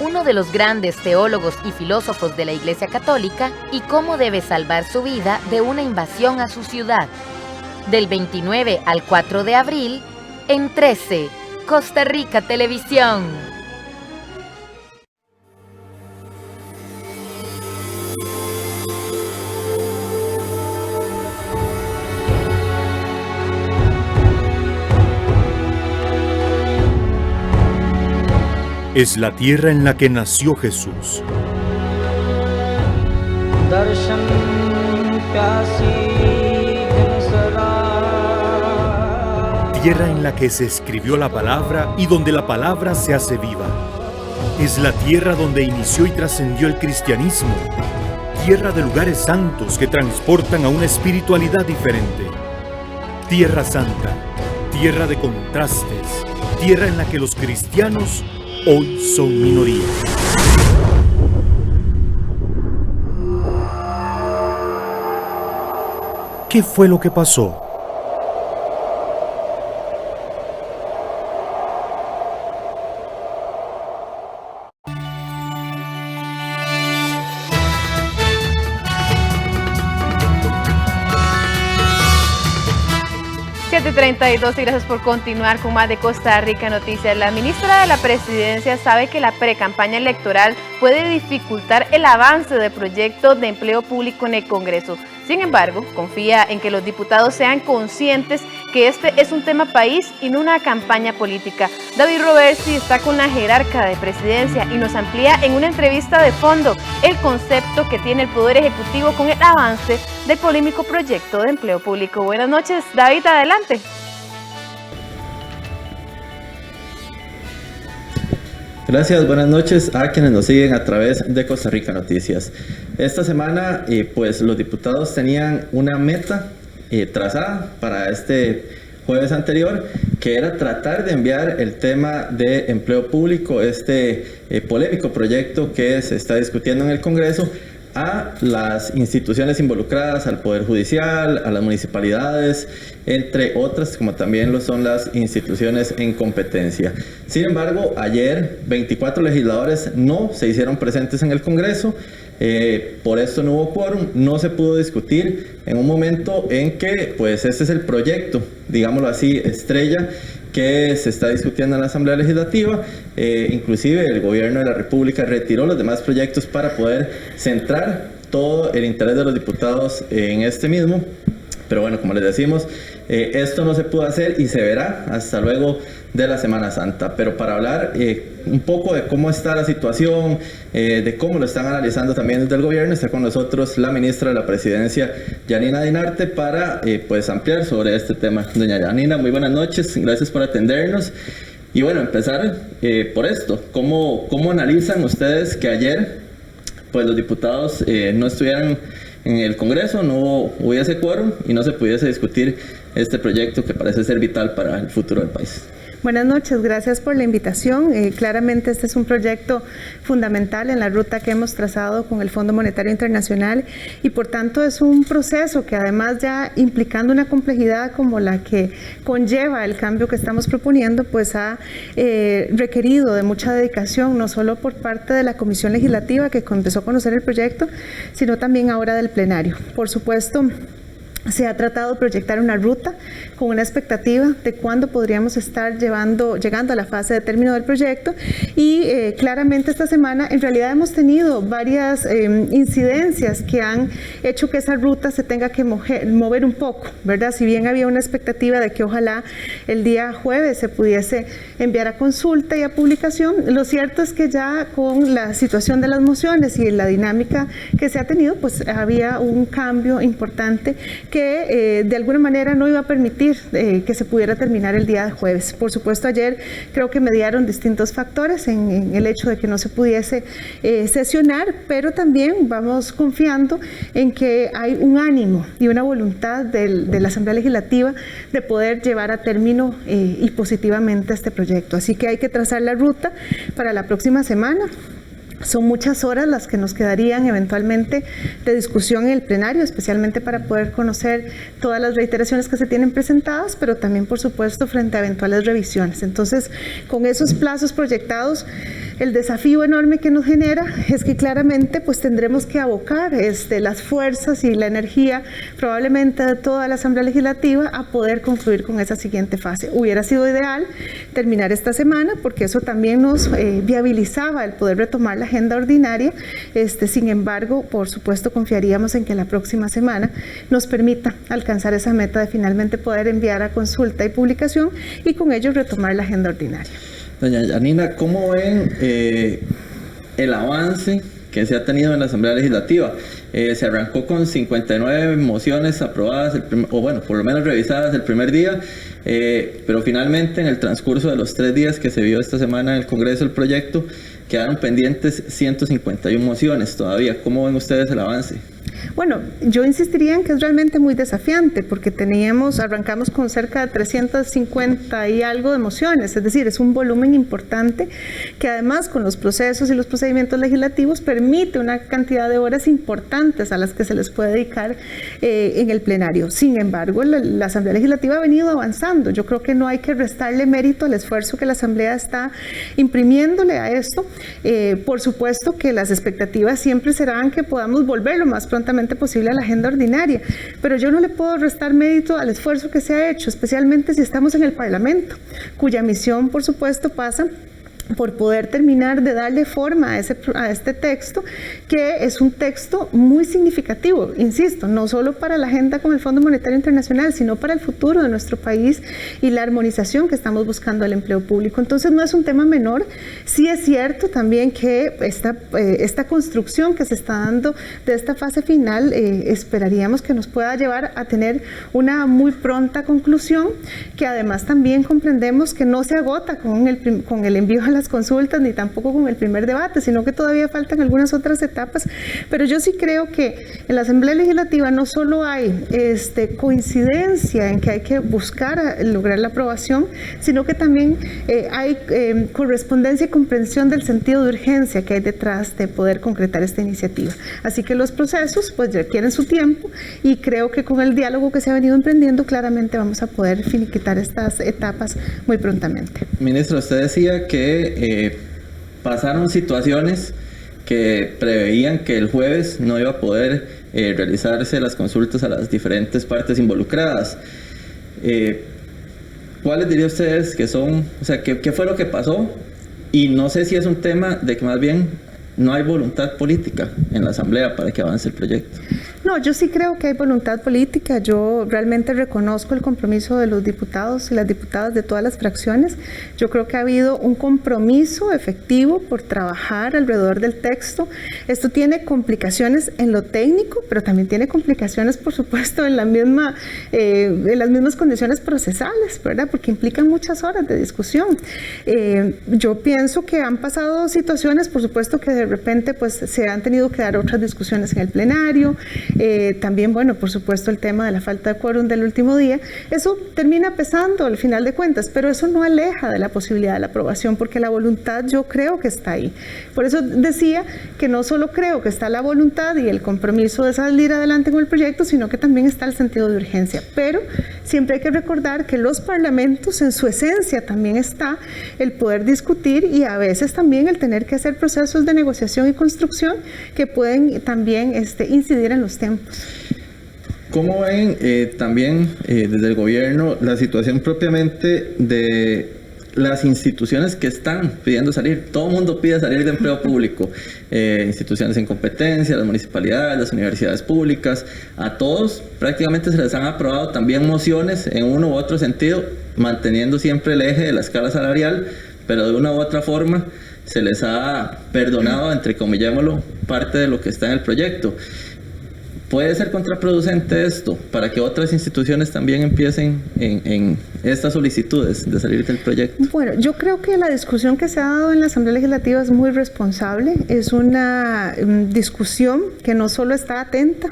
uno de los grandes teólogos y filósofos de la Iglesia Católica, y cómo debe salvar su vida de una invasión a su ciudad. Del 29 al 4 de abril, en 13, Costa Rica Televisión. Es la tierra en la que nació Jesús. Tierra en la que se escribió la palabra y donde la palabra se hace viva. Es la tierra donde inició y trascendió el cristianismo. Tierra de lugares santos que transportan a una espiritualidad diferente. Tierra santa, tierra de contrastes, tierra en la que los cristianos hoy son minoría. ¿Qué fue lo que pasó? .32 y gracias por continuar con más de Costa Rica Noticias. La ministra de la Presidencia sabe que la precampaña electoral puede dificultar el avance de proyectos de empleo público en el Congreso. Sin embargo, confía en que los diputados sean conscientes que este es un tema país y no una campaña política. David Roversi está con la jerarca de Presidencia y nos amplía en una entrevista de fondo el concepto que tiene el Poder Ejecutivo con el avance del polémico proyecto de empleo público. Buenas noches, David, adelante. Gracias, buenas noches a quienes nos siguen a través de Costa Rica Noticias. Esta semana, pues los diputados tenían una meta trazada para este jueves anterior, que era tratar de enviar el tema de empleo público, polémico proyecto que se está discutiendo en el Congreso, a las instituciones involucradas, al Poder Judicial, a las municipalidades, entre otras, como también lo son las instituciones en competencia. Sin embargo, ayer 24 legisladores no se hicieron presentes en el Congreso, por esto no hubo quórum, no se pudo discutir en un momento en que, pues, este es el proyecto, digámoslo así, estrella, que se está discutiendo en la Asamblea Legislativa. Inclusive el Gobierno de la República retiró los demás proyectos para poder centrar todo el interés de los diputados en este mismo. Pero bueno, como les decimos, esto no se pudo hacer y se verá hasta luego de la Semana Santa. Pero para hablar un poco de cómo está la situación, de cómo lo están analizando también desde el gobierno, está con nosotros la ministra de la Presidencia, Yanina Dinarte, para pues ampliar sobre este tema. Doña Yanina, muy buenas noches, gracias por atendernos. Y bueno, empezar por esto, ¿cómo analizan ustedes que ayer pues los diputados no estuvieran en el Congreso, no hubiese quórum y no se pudiese discutir este proyecto que parece ser vital para el futuro del país? Buenas noches, gracias por la invitación. Claramente este es un proyecto fundamental en la ruta que hemos trazado con el Fondo Monetario Internacional y por tanto es un proceso que además ya implicando una complejidad como la que conlleva el cambio que estamos proponiendo, pues ha requerido de mucha dedicación, no solo por parte de la Comisión Legislativa que empezó a conocer el proyecto, sino también ahora del plenario. Por supuesto, se ha tratado de proyectar una ruta con una expectativa de cuándo podríamos estar llegando a la fase de término del proyecto y claramente esta semana en realidad hemos tenido varias incidencias que han hecho que esa ruta se tenga que mover un poco, ¿verdad? Si bien había una expectativa de que ojalá el día jueves se pudiese enviar a consulta y a publicación, lo cierto es que ya con la situación de las mociones y la dinámica que se ha tenido, pues había un cambio importante que de alguna manera no iba a permitir que se pudiera terminar el día de jueves. Por supuesto, ayer creo que mediaron distintos factores en el hecho de que no se pudiese sesionar, pero también vamos confiando en que hay un ánimo y una voluntad de la Asamblea Legislativa de poder llevar a término y positivamente este proyecto. Así que hay que trazar la ruta para la próxima semana. Son muchas horas las que nos quedarían eventualmente de discusión en el plenario, especialmente para poder conocer todas las reiteraciones que se tienen presentadas, pero también, por supuesto, frente a eventuales revisiones. Entonces, con esos plazos proyectados, el desafío enorme que nos genera es que claramente pues tendremos que abocar las fuerzas y la energía probablemente de toda la Asamblea Legislativa a poder concluir con esa siguiente fase. Hubiera sido ideal terminar esta semana porque eso también nos viabilizaba el poder retomar la agenda ordinaria. Sin embargo, por supuesto, confiaríamos en que la próxima semana nos permita alcanzar esa meta de finalmente poder enviar a consulta y publicación y con ello retomar la agenda ordinaria. Doña Yanina, ¿cómo ven el avance que se ha tenido en la Asamblea Legislativa? Se arrancó con 59 mociones aprobadas, o bueno, por lo menos revisadas el primer día, pero finalmente en el transcurso de los 3 días que se vio esta semana en el Congreso el proyecto, quedaron pendientes 151 mociones todavía. ¿Cómo ven ustedes el avance? Bueno, yo insistiría en que es realmente muy desafiante porque arrancamos con cerca de 350 y algo de mociones, es decir, es un volumen importante que además con los procesos y los procedimientos legislativos permite una cantidad de horas importantes a las que se les puede dedicar en el plenario. Sin embargo, la Asamblea Legislativa ha venido avanzando. Yo creo que no hay que restarle mérito al esfuerzo que la Asamblea está imprimiéndole a esto. Por supuesto que las expectativas siempre serán que podamos volver lo más prontamente posible a la agenda ordinaria, pero yo no le puedo restar mérito al esfuerzo que se ha hecho, especialmente si estamos en el Parlamento, cuya misión, por supuesto, pasa por poder terminar de darle forma a este texto, que es un texto muy significativo, insisto, no solo para la agenda con el Fondo Monetario Internacional, sino para el futuro de nuestro país y la armonización que estamos buscando del empleo público. Entonces no es un tema menor. Sí es cierto también que esta construcción que se está dando de esta fase final, esperaríamos que nos pueda llevar a tener una muy pronta conclusión, que además también comprendemos que no se agota con el envío a las consultas ni tampoco con el primer debate, sino que todavía faltan algunas otras etapas. Pero yo sí creo que en la Asamblea Legislativa no solo hay coincidencia en que hay que buscar lograr la aprobación, sino que también hay correspondencia y comprensión del sentido de urgencia que hay detrás de poder concretar esta iniciativa. Así que los procesos pues requieren su tiempo y creo que con el diálogo que se ha venido emprendiendo claramente vamos a poder finiquitar estas etapas muy prontamente. Ministro, usted decía que pasaron situaciones que preveían que el jueves no iba a poder realizarse las consultas a las diferentes partes involucradas. ¿Cuáles diría ustedes que son, o sea, qué fue lo que pasó? Y no sé si es un tema de que más bien no hay voluntad política en la Asamblea para que avance el proyecto. No, yo sí creo que hay voluntad política. Yo realmente reconozco el compromiso de los diputados y las diputadas de todas las fracciones. Yo creo que ha habido un compromiso efectivo por trabajar alrededor del texto. Esto tiene complicaciones en lo técnico, pero también tiene complicaciones, por supuesto, en las mismas condiciones procesales, ¿verdad? Porque implican muchas horas de discusión. Yo pienso que han pasado situaciones, por supuesto, que de repente pues se han tenido que dar otras discusiones en el plenario. También, bueno, por supuesto, el tema de la falta de quórum del último día, eso termina pesando al final de cuentas, pero eso no aleja de la posibilidad de la aprobación, porque la voluntad yo creo que está ahí. Por eso decía que no solo creo que está la voluntad y el compromiso de salir adelante con el proyecto, sino que también está el sentido de urgencia. Pero siempre hay que recordar que los parlamentos, en su esencia, también está el poder discutir y a veces también el tener que hacer procesos de negociación y construcción que pueden también incidir en los tiempos. ¿Cómo ven también desde el gobierno la situación propiamente de las instituciones que están pidiendo salir? Todo el mundo pide salir de empleo público, instituciones en competencia, las municipalidades, las universidades públicas, a todos prácticamente se les han aprobado también mociones en uno u otro sentido, manteniendo siempre el eje de la escala salarial, pero de una u otra forma se les ha perdonado, entre comillémoslo, parte de lo que está en el proyecto. ¿Puede ser contraproducente esto para que otras instituciones también empiecen en estas solicitudes de salir del proyecto? Bueno, yo creo que la discusión que se ha dado en la Asamblea Legislativa es muy responsable. Es una discusión que no solo está atenta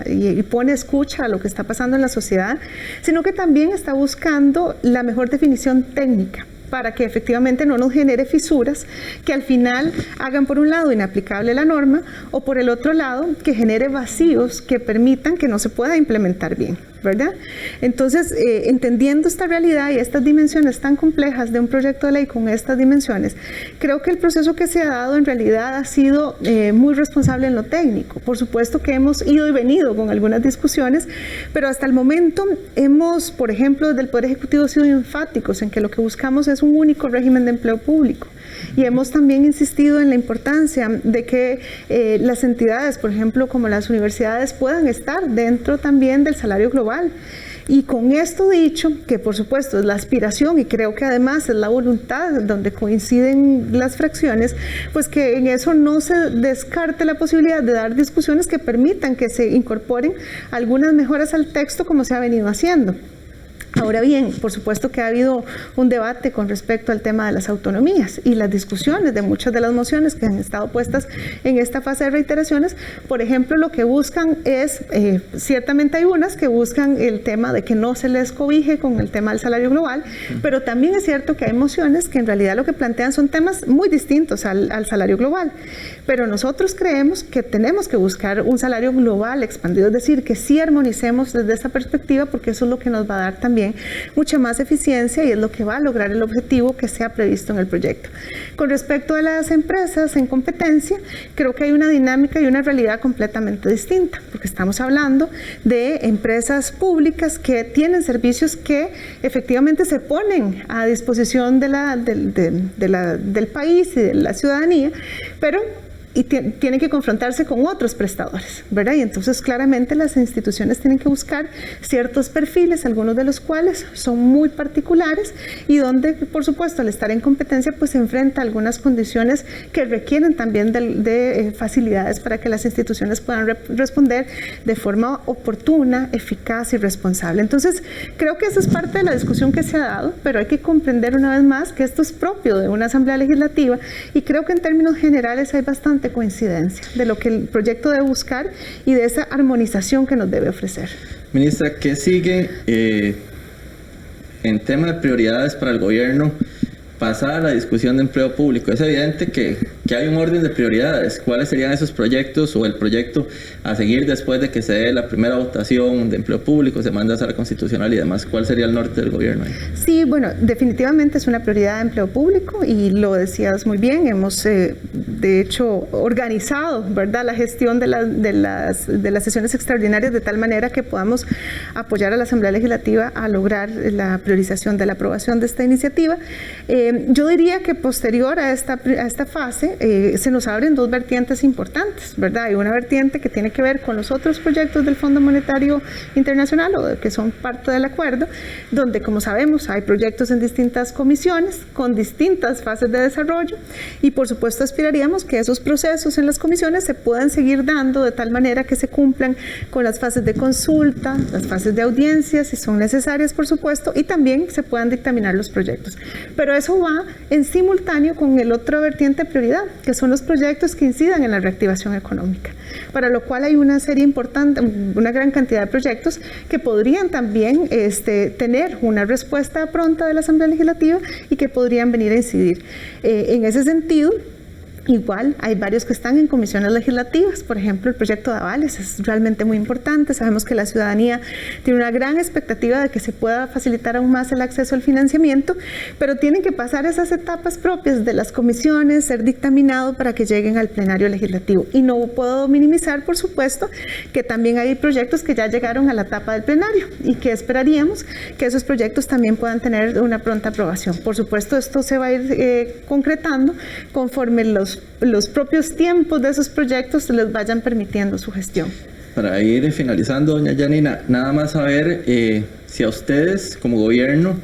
y pone escucha a lo que está pasando en la sociedad, sino que también está buscando la mejor definición técnica, para que efectivamente no nos genere fisuras que al final hagan por un lado inaplicable la norma o por el otro lado que genere vacíos que permitan que no se pueda implementar bien, ¿verdad? Entonces, entendiendo esta realidad y estas dimensiones tan complejas de un proyecto de ley con estas dimensiones, creo que el proceso que se ha dado en realidad ha sido muy responsable en lo técnico. Por supuesto que hemos ido y venido con algunas discusiones, pero hasta el momento hemos, por ejemplo, desde el Poder Ejecutivo sido enfáticos en que lo que buscamos es un único régimen de empleo público. Y hemos también insistido en la importancia de que las entidades, por ejemplo, como las universidades, puedan estar dentro también del salario global. Y con esto dicho, que por supuesto es la aspiración y creo que además es la voluntad donde coinciden las fracciones, pues que en eso no se descarte la posibilidad de dar discusiones que permitan que se incorporen algunas mejoras al texto como se ha venido haciendo. Ahora bien, por supuesto que ha habido un debate con respecto al tema de las autonomías y las discusiones de muchas de las mociones que han estado puestas en esta fase de reiteraciones. Por ejemplo, lo que buscan es, ciertamente hay unas que buscan el tema de que no se les cobije con el tema del salario global, pero también es cierto que hay mociones que en realidad lo que plantean son temas muy distintos al salario global. Pero nosotros creemos que tenemos que buscar un salario global expandido, es decir, que sí armonicemos desde esa perspectiva, porque eso es lo que nos va a dar también mucha más eficiencia y es lo que va a lograr el objetivo que se ha previsto en el proyecto. Con respecto a las empresas en competencia, creo que hay una dinámica y una realidad completamente distinta, porque estamos hablando de empresas públicas que tienen servicios que efectivamente se ponen a disposición del país y de la ciudadanía, pero tienen que confrontarse con otros prestadores, ¿verdad? Y entonces claramente las instituciones tienen que buscar ciertos perfiles, algunos de los cuales son muy particulares y donde, por supuesto, al estar en competencia, pues se enfrenta a algunas condiciones que requieren también de facilidades para que las instituciones puedan responder de forma oportuna, eficaz y responsable. Entonces, creo que esa es parte de la discusión que se ha dado, pero hay que comprender una vez más que esto es propio de una asamblea legislativa y creo que en términos generales hay bastante coincidencia de lo que el proyecto debe buscar y de esa armonización que nos debe ofrecer. Ministra, ¿qué sigue en tema de prioridades para el gobierno pasada la discusión de empleo público? Es evidente que hay un orden de prioridades. ¿Cuáles serían esos proyectos o el proyecto a seguir después de que se dé la primera votación de empleo público, se manda a sala constitucional y demás? ¿Cuál sería el norte del gobierno ahí? Sí, bueno, definitivamente es una prioridad de empleo público y lo decías muy bien. Hemos, de hecho, organizado, ¿verdad?, la gestión de las sesiones extraordinarias de tal manera que podamos apoyar a la Asamblea Legislativa a lograr la priorización de la aprobación de esta iniciativa. Yo diría que posterior a esta fase se nos abren dos vertientes importantes, ¿verdad? Hay una vertiente que tiene que ver con los otros proyectos del Fondo Monetario Internacional o que son parte del acuerdo, donde, como sabemos, hay proyectos en distintas comisiones con distintas fases de desarrollo y, por supuesto, aspiraríamos que esos procesos en las comisiones se puedan seguir dando de tal manera que se cumplan con las fases de consulta, las fases de audiencia, si son necesarias, por supuesto, y también se puedan dictaminar los proyectos. Pero eso va en simultáneo con el otro vertiente de prioridad, que son los proyectos que incidan en la reactivación económica, para lo cual hay una serie importante, una gran cantidad de proyectos que podrían también tener una respuesta pronta de la Asamblea Legislativa y que podrían venir a incidir. En ese sentido, Igual, hay varios que están en comisiones legislativas, por ejemplo, el proyecto de avales es realmente muy importante. Sabemos que la ciudadanía tiene una gran expectativa de que se pueda facilitar aún más el acceso al financiamiento, pero tienen que pasar esas etapas propias de las comisiones, ser dictaminado para que lleguen al plenario legislativo. Y no puedo minimizar, por supuesto, que también hay proyectos que ya llegaron a la etapa del plenario y que esperaríamos que esos proyectos también puedan tener una pronta aprobación. Por supuesto, esto se va a ir concretando conforme los propios tiempos de esos proyectos les vayan permitiendo su gestión. Para ir finalizando, doña Yanina, nada más saber si a ustedes como gobierno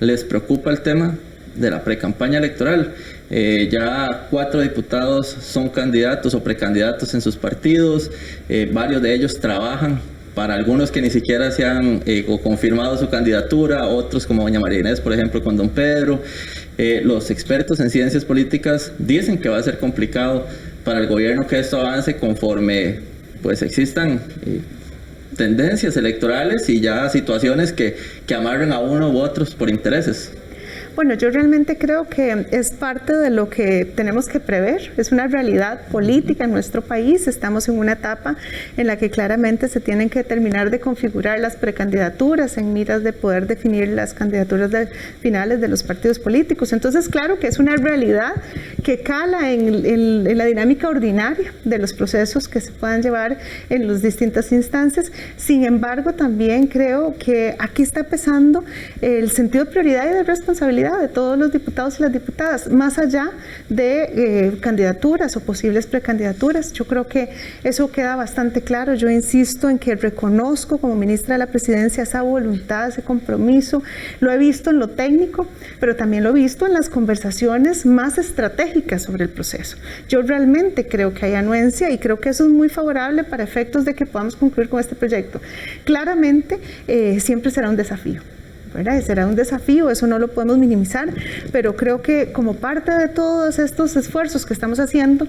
les preocupa el tema de la precampaña electoral. Ya 4 diputados son candidatos o precandidatos en sus partidos, varios de ellos trabajan para algunos que ni siquiera se han confirmado su candidatura, otros como doña María Inés, por ejemplo, con don Pedro. Los expertos en ciencias políticas dicen que va a ser complicado para el gobierno que esto avance conforme pues existan tendencias electorales y ya situaciones que amarren a uno u otros por intereses. Bueno, yo realmente creo que es parte de lo que tenemos que prever, es una realidad política en nuestro país, estamos en una etapa en la que claramente se tienen que terminar de configurar las precandidaturas en miras de poder definir las candidaturas finales de los partidos políticos. Entonces, claro que es una realidad que cala en la dinámica ordinaria de los procesos que se puedan llevar en las distintas instancias. Sin embargo, también creo que aquí está pesando el sentido de prioridad y de responsabilidad de todos los diputados y las diputadas, más allá de candidaturas o posibles precandidaturas. Yo creo que eso queda bastante claro. Yo insisto en que reconozco como ministra de la Presidencia esa voluntad, ese compromiso. Lo he visto en lo técnico, pero también lo he visto en las conversaciones más estratégicas sobre el proceso. Yo realmente creo que hay anuencia y creo que eso es muy favorable para efectos de que podamos concluir con este proyecto. Claramente, siempre será un desafío. ¿verdad? Será un desafío, eso no lo podemos minimizar, pero creo que como parte de todos estos esfuerzos que estamos haciendo,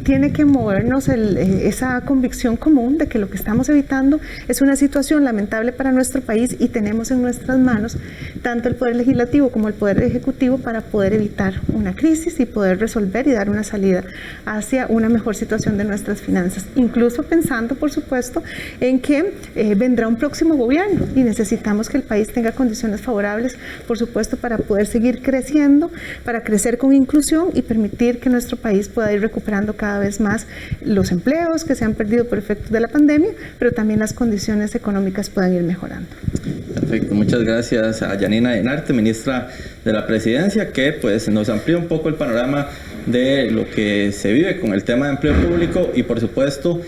tiene que movernos esa convicción común de que lo que estamos evitando es una situación lamentable para nuestro país y tenemos en nuestras manos tanto el Poder Legislativo como el Poder Ejecutivo para poder evitar una crisis y poder resolver y dar una salida hacia una mejor situación de nuestras finanzas, incluso pensando, por supuesto, en que vendrá un próximo gobierno y necesitamos que el país tenga condiciones favorables, por supuesto, para poder seguir creciendo, para crecer con inclusión y permitir que nuestro país pueda ir recuperando cada vez más los empleos que se han perdido por efectos de la pandemia, pero también las condiciones económicas puedan ir mejorando. Perfecto, muchas gracias a Yanina Enarte, ministra de la Presidencia, que pues nos amplía un poco el panorama de lo que se vive con el tema de empleo público y por supuesto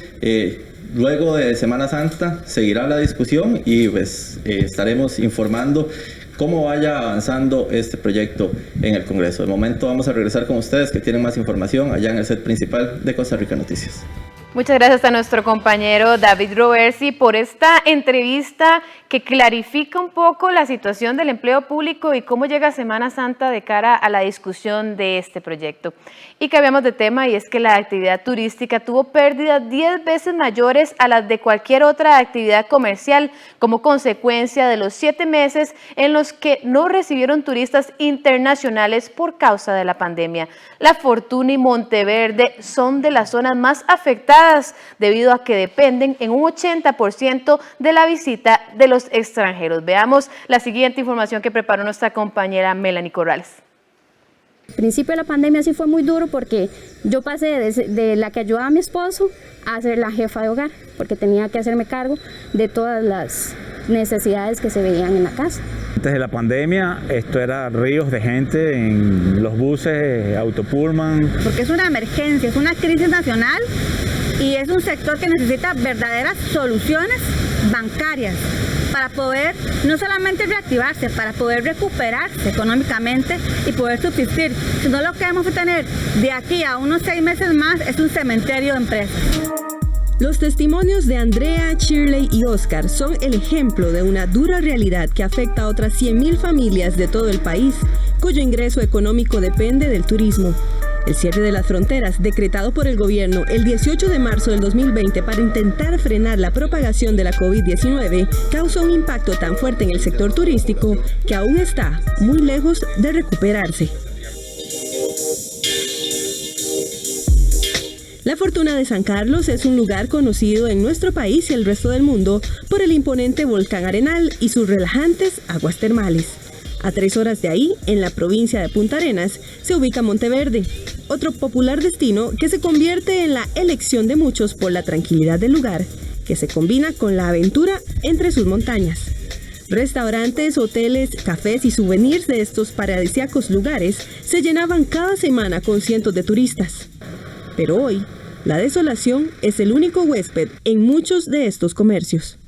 luego de Semana Santa seguirá la discusión y pues estaremos informando cómo vaya avanzando este proyecto en el Congreso. De momento vamos a regresar con ustedes que tienen más información allá en el set principal de Costa Rica Noticias. Muchas gracias a nuestro compañero David Roversi por esta entrevista que clarifica un poco la situación del empleo público y cómo llega Semana Santa de cara a la discusión de este proyecto. Y cambiamos de tema y es que la actividad turística tuvo pérdidas 10 veces mayores a las de cualquier otra actividad comercial como consecuencia de los 7 meses en los que no recibieron turistas internacionales por causa de la pandemia. La Fortuna y Monteverde son de las zonas más afectadas debido a que dependen en un 80% de la visita de los extranjeros. Veamos la siguiente información que preparó nuestra compañera Melanie Corrales. Al principio de la pandemia sí fue muy duro porque yo pasé de la que ayudaba a mi esposo a ser la jefa de hogar, porque tenía que hacerme cargo de todas las necesidades que se veían en la casa. Antes de la pandemia esto era ríos de gente en los buses, autopullman. Porque es una emergencia, es una crisis nacional y es un sector que necesita verdaderas soluciones bancarias para poder no solamente reactivarse, para poder recuperarse económicamente y poder subsistir. Si no, lo que vamos a tener de aquí a unos 6 meses más es un cementerio de empresas. Los testimonios de Andrea, Shirley y Oscar son el ejemplo de una dura realidad que afecta a otras 100,000 familias de todo el país, cuyo ingreso económico depende del turismo. El cierre de las fronteras, decretado por el gobierno el 18 de marzo del 2020 para intentar frenar la propagación de la COVID-19, causó un impacto tan fuerte en el sector turístico que aún está muy lejos de recuperarse. La Fortuna de San Carlos es un lugar conocido en nuestro país y el resto del mundo por el imponente volcán Arenal y sus relajantes aguas termales. A 3 horas de ahí, en la provincia de Punta Arenas, se ubica Monteverde, otro popular destino que se convierte en la elección de muchos por la tranquilidad del lugar, que se combina con la aventura entre sus montañas. Restaurantes, hoteles, cafés y souvenirs de estos paradisíacos lugares se llenaban cada semana con cientos de turistas. Pero hoy, la desolación es el único huésped en muchos de estos comercios.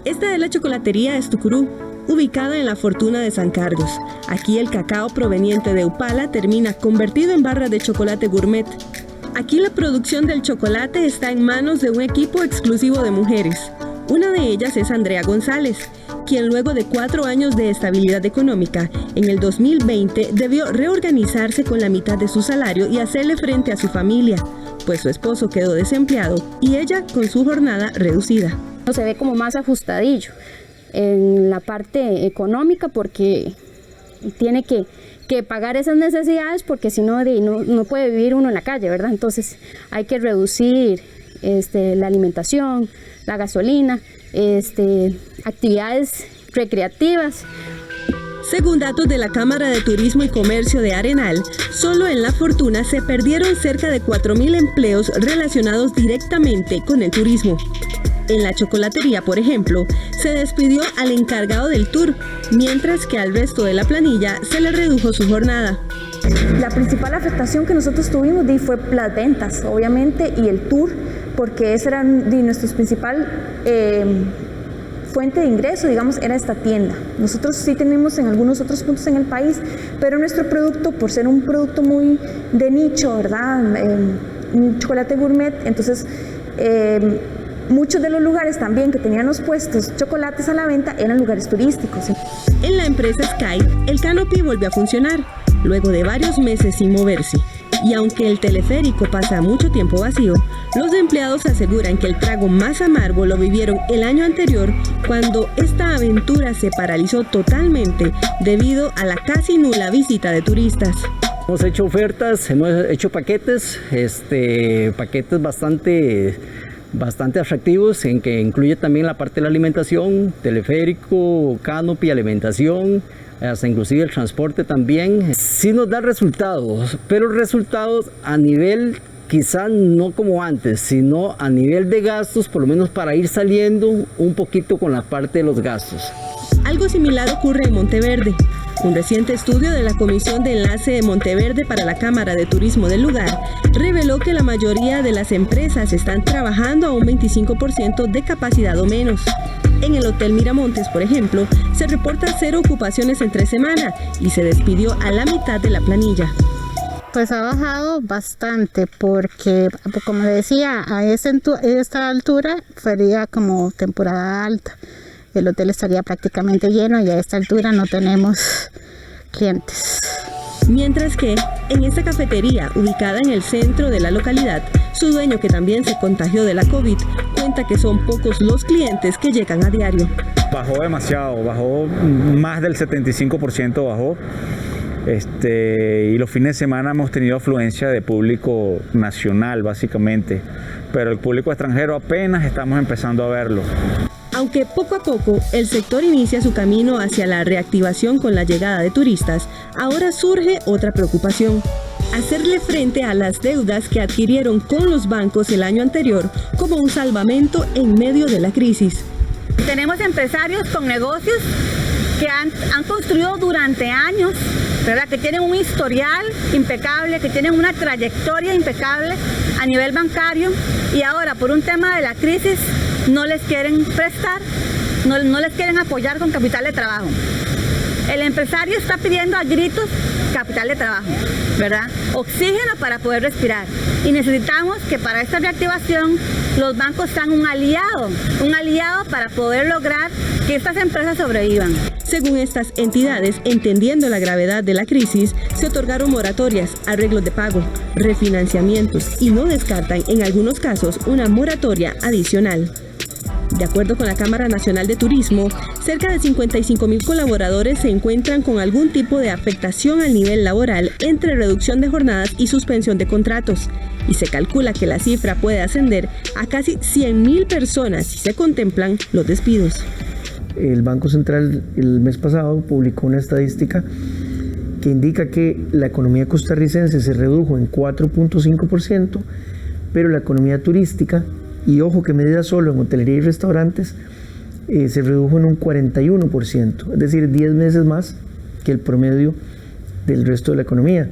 Esta es la chocolatería Estucurú, ubicada en la Fortuna de San Carlos. Aquí el cacao proveniente de Upala termina convertido en barra de chocolate gourmet. Aquí la producción del chocolate está en manos de un equipo exclusivo de mujeres. Una de ellas es Andrea González, quien luego de 4 años de estabilidad económica, en el 2020 debió reorganizarse con la mitad de su salario y hacerle frente a su familia, pues su esposo quedó desempleado y ella con su jornada reducida. Se ve como más ajustadillo en la parte económica porque tiene que pagar esas necesidades porque si no, no puede vivir uno en la calle, ¿verdad? Entonces hay que reducir la alimentación, la gasolina, actividades recreativas. Según datos de la Cámara de Turismo y Comercio de Arenal, solo en La Fortuna se perdieron cerca de 4.000 empleos relacionados directamente con el turismo. En la chocolatería, por ejemplo, se despidió al encargado del tour, mientras que al resto de la planilla se le redujo su jornada. La principal afectación que nosotros tuvimos fue las ventas, obviamente, y el tour, porque esa era nuestra principal fuente de ingreso, digamos, era esta tienda. Nosotros sí tenemos en algunos otros puntos en el país, pero nuestro producto, por ser un producto muy de nicho, ¿verdad? Un chocolate gourmet, entonces muchos de los lugares también que tenían los puestos chocolates a la venta eran lugares turísticos. En la empresa Sky, el canopy volvió a funcionar, luego de varios meses sin moverse. Y aunque el teleférico pasa mucho tiempo vacío, los empleados aseguran que el trago más amargo lo vivieron el año anterior, cuando esta aventura se paralizó totalmente debido a la casi nula visita de turistas. Hemos hecho ofertas, hemos hecho paquetes, paquetes bastante atractivos, en que incluye también la parte de la alimentación, teleférico, canopy, alimentación, hasta inclusive el transporte también. Sí nos da resultados, pero resultados a nivel quizá no como antes, sino a nivel de gastos, por lo menos para ir saliendo un poquito con la parte de los gastos. Algo similar ocurre en Monteverde. Un reciente estudio de la Comisión de Enlace de Monteverde para la Cámara de Turismo del lugar reveló que la mayoría de las empresas están trabajando a un 25% de capacidad o menos. En el Hotel Miramontes, por ejemplo, se reporta 0 ocupaciones entre semana y se despidió a la mitad de la planilla. Pues ha bajado bastante porque, como decía, a esta altura sería como temporada alta. El hotel estaría prácticamente lleno y a esta altura no tenemos clientes. Mientras que en esta cafetería, ubicada en el centro de la localidad, su dueño, que también se contagió de la COVID, cuenta que son pocos los clientes que llegan a diario. Bajó demasiado, bajó más del 75% bajó. Y los fines de semana hemos tenido afluencia de público nacional básicamente, pero el público extranjero apenas estamos empezando a verlo. Aunque poco a poco el sector inicia su camino hacia la reactivación con la llegada de turistas, ahora surge otra preocupación: hacerle frente a las deudas que adquirieron con los bancos el año anterior como un salvamento en medio de la crisis. Tenemos empresarios con negocios que han construido durante años, ¿verdad? Que tienen un historial impecable, que tienen una trayectoria impecable a nivel bancario, y ahora por un tema de la crisis no les quieren prestar, no les quieren apoyar con capital de trabajo. El empresario está pidiendo a gritos capital de trabajo, ¿verdad? Oxígeno para poder respirar. Y necesitamos que para esta reactivación los bancos sean un aliado para poder lograr que estas empresas sobrevivan. Según estas entidades, entendiendo la gravedad de la crisis, se otorgaron moratorias, arreglos de pago, refinanciamientos y no descartan en algunos casos una moratoria adicional. De acuerdo con la Cámara Nacional de Turismo, cerca de 55,000 colaboradores se encuentran con algún tipo de afectación al nivel laboral entre reducción de jornadas y suspensión de contratos. Y se calcula que la cifra puede ascender a casi 100,000 personas si se contemplan los despidos. El Banco Central el mes pasado publicó una estadística que indica que la economía costarricense se redujo en 4.5%, pero la economía turística, y ojo que medida solo en hotelería y restaurantes, se redujo en un 41%, es decir, 10 veces más que el promedio del resto de la economía.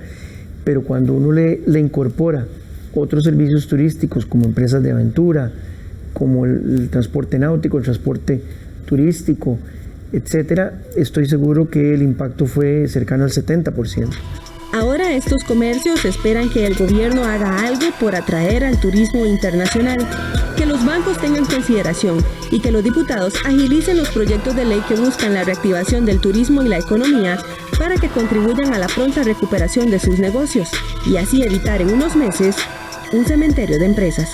Pero cuando uno le incorpora otros servicios turísticos como empresas de aventura, como el transporte náutico, el transporte turístico, etcétera, estoy seguro que el impacto fue cercano al 70%. Ahora estos comercios esperan que el gobierno haga algo por atraer al turismo internacional, que los bancos tengan consideración y que los diputados agilicen los proyectos de ley que buscan la reactivación del turismo y la economía para que contribuyan a la pronta recuperación de sus negocios y así evitar en unos meses un cementerio de empresas.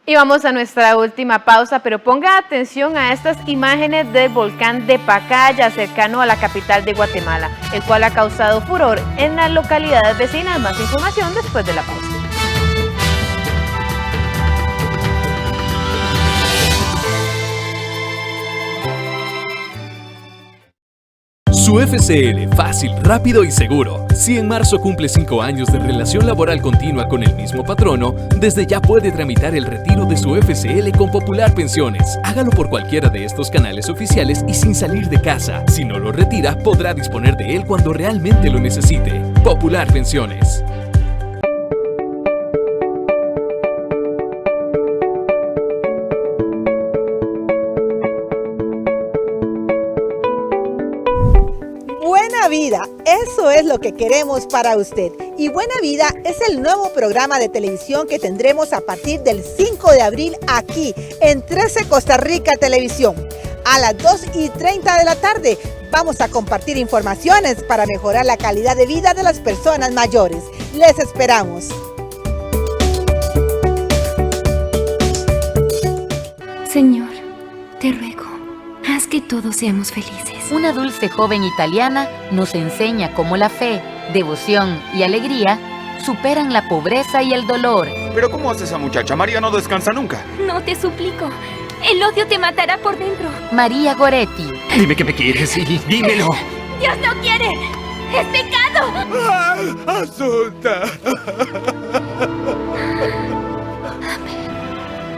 Y vamos a nuestra última pausa, pero ponga atención a estas imágenes del volcán de Pacaya, cercano a la capital de Guatemala, el cual ha causado furor en las localidades vecinas. Más información después de la pausa. Su FCL, fácil, rápido y seguro. Si en marzo cumple 5 años de relación laboral continua con el mismo patrono, desde ya puede tramitar el retiro de su FCL con Popular Pensiones. Hágalo por cualquiera de estos canales oficiales y sin salir de casa. Si no lo retira, podrá disponer de él cuando realmente lo necesite. Popular Pensiones. Buena Vida, eso es lo que queremos para usted. Y Buena Vida es el nuevo programa de televisión que tendremos a partir del 5 de abril aquí en 13 Costa Rica Televisión. A las 2:30 de la tarde vamos a compartir informaciones para mejorar la calidad de vida de las personas mayores. Les esperamos. Señor, te ruego, haz que todos seamos felices. Una dulce joven italiana nos enseña cómo la fe, devoción y alegría superan la pobreza y el dolor. ¿Pero cómo hace esa muchacha? María no descansa nunca. No, te suplico. El odio te matará por dentro. María Goretti. Dime que me quieres y dímelo. ¡Dios no quiere! ¡Es pecado! ¡Ah, Asunta!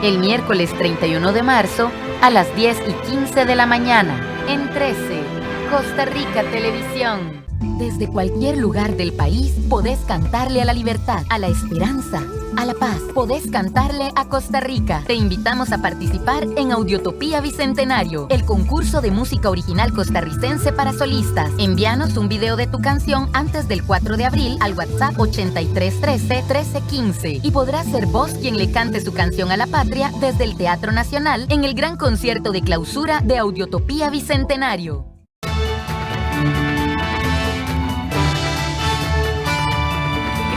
El miércoles 31 de marzo a las 10:15 de la mañana en 13 Costa Rica Televisión. Desde cualquier lugar del país podés cantarle a la libertad, a la esperanza, a la paz. Podés cantarle a Costa Rica. Te invitamos a participar en Audiotopía Bicentenario, el concurso de música original costarricense para solistas. Envíanos un video de tu canción antes del 4 de abril al WhatsApp 8313-1315 y podrás ser vos quien le cante su canción a la patria desde el Teatro Nacional en el gran concierto de clausura de Audiotopía Bicentenario.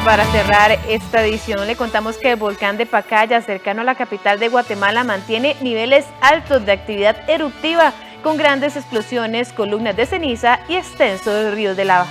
Para cerrar esta edición, le contamos que el volcán de Pacaya, cercano a la capital de Guatemala, mantiene niveles altos de actividad eruptiva, con grandes explosiones, columnas de ceniza y extensos ríos de lava.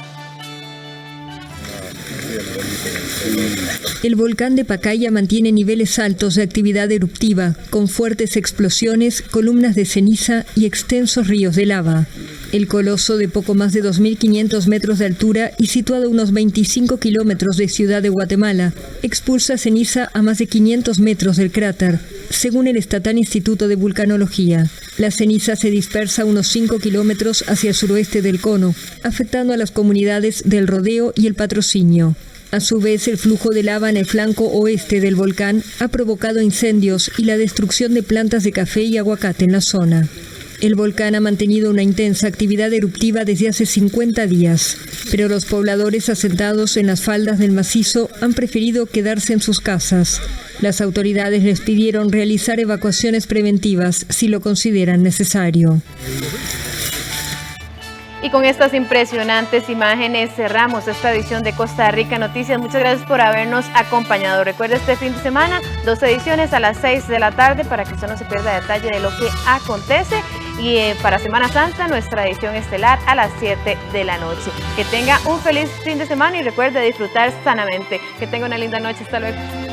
El volcán de Pacaya mantiene niveles altos de actividad eruptiva, con fuertes explosiones, columnas de ceniza y extensos ríos de lava. El coloso, de poco más de 2.500 metros de altura y situado a unos 25 kilómetros de Ciudad de Guatemala, expulsa ceniza a más de 500 metros del cráter, según el Estatal Instituto de Vulcanología. La ceniza se dispersa a unos 5 kilómetros hacia el suroeste del cono, afectando a las comunidades del Rodeo y el Patrocinio. A su vez, el flujo de lava en el flanco oeste del volcán ha provocado incendios y la destrucción de plantas de café y aguacate en la zona. El volcán ha mantenido una intensa actividad eruptiva desde hace 50 días, pero los pobladores asentados en las faldas del macizo han preferido quedarse en sus casas. Las autoridades les pidieron realizar evacuaciones preventivas si lo consideran necesario. Y con estas impresionantes imágenes cerramos esta edición de Costa Rica Noticias. Muchas gracias por habernos acompañado. Recuerde este fin de semana, 2 ediciones a las 6 de la tarde para que usted no se pierda detalle de lo que acontece. Y para Semana Santa, nuestra edición estelar a las 7 de la noche. Que tenga un feliz fin de semana y recuerde disfrutar sanamente. Que tenga una linda noche. Hasta luego.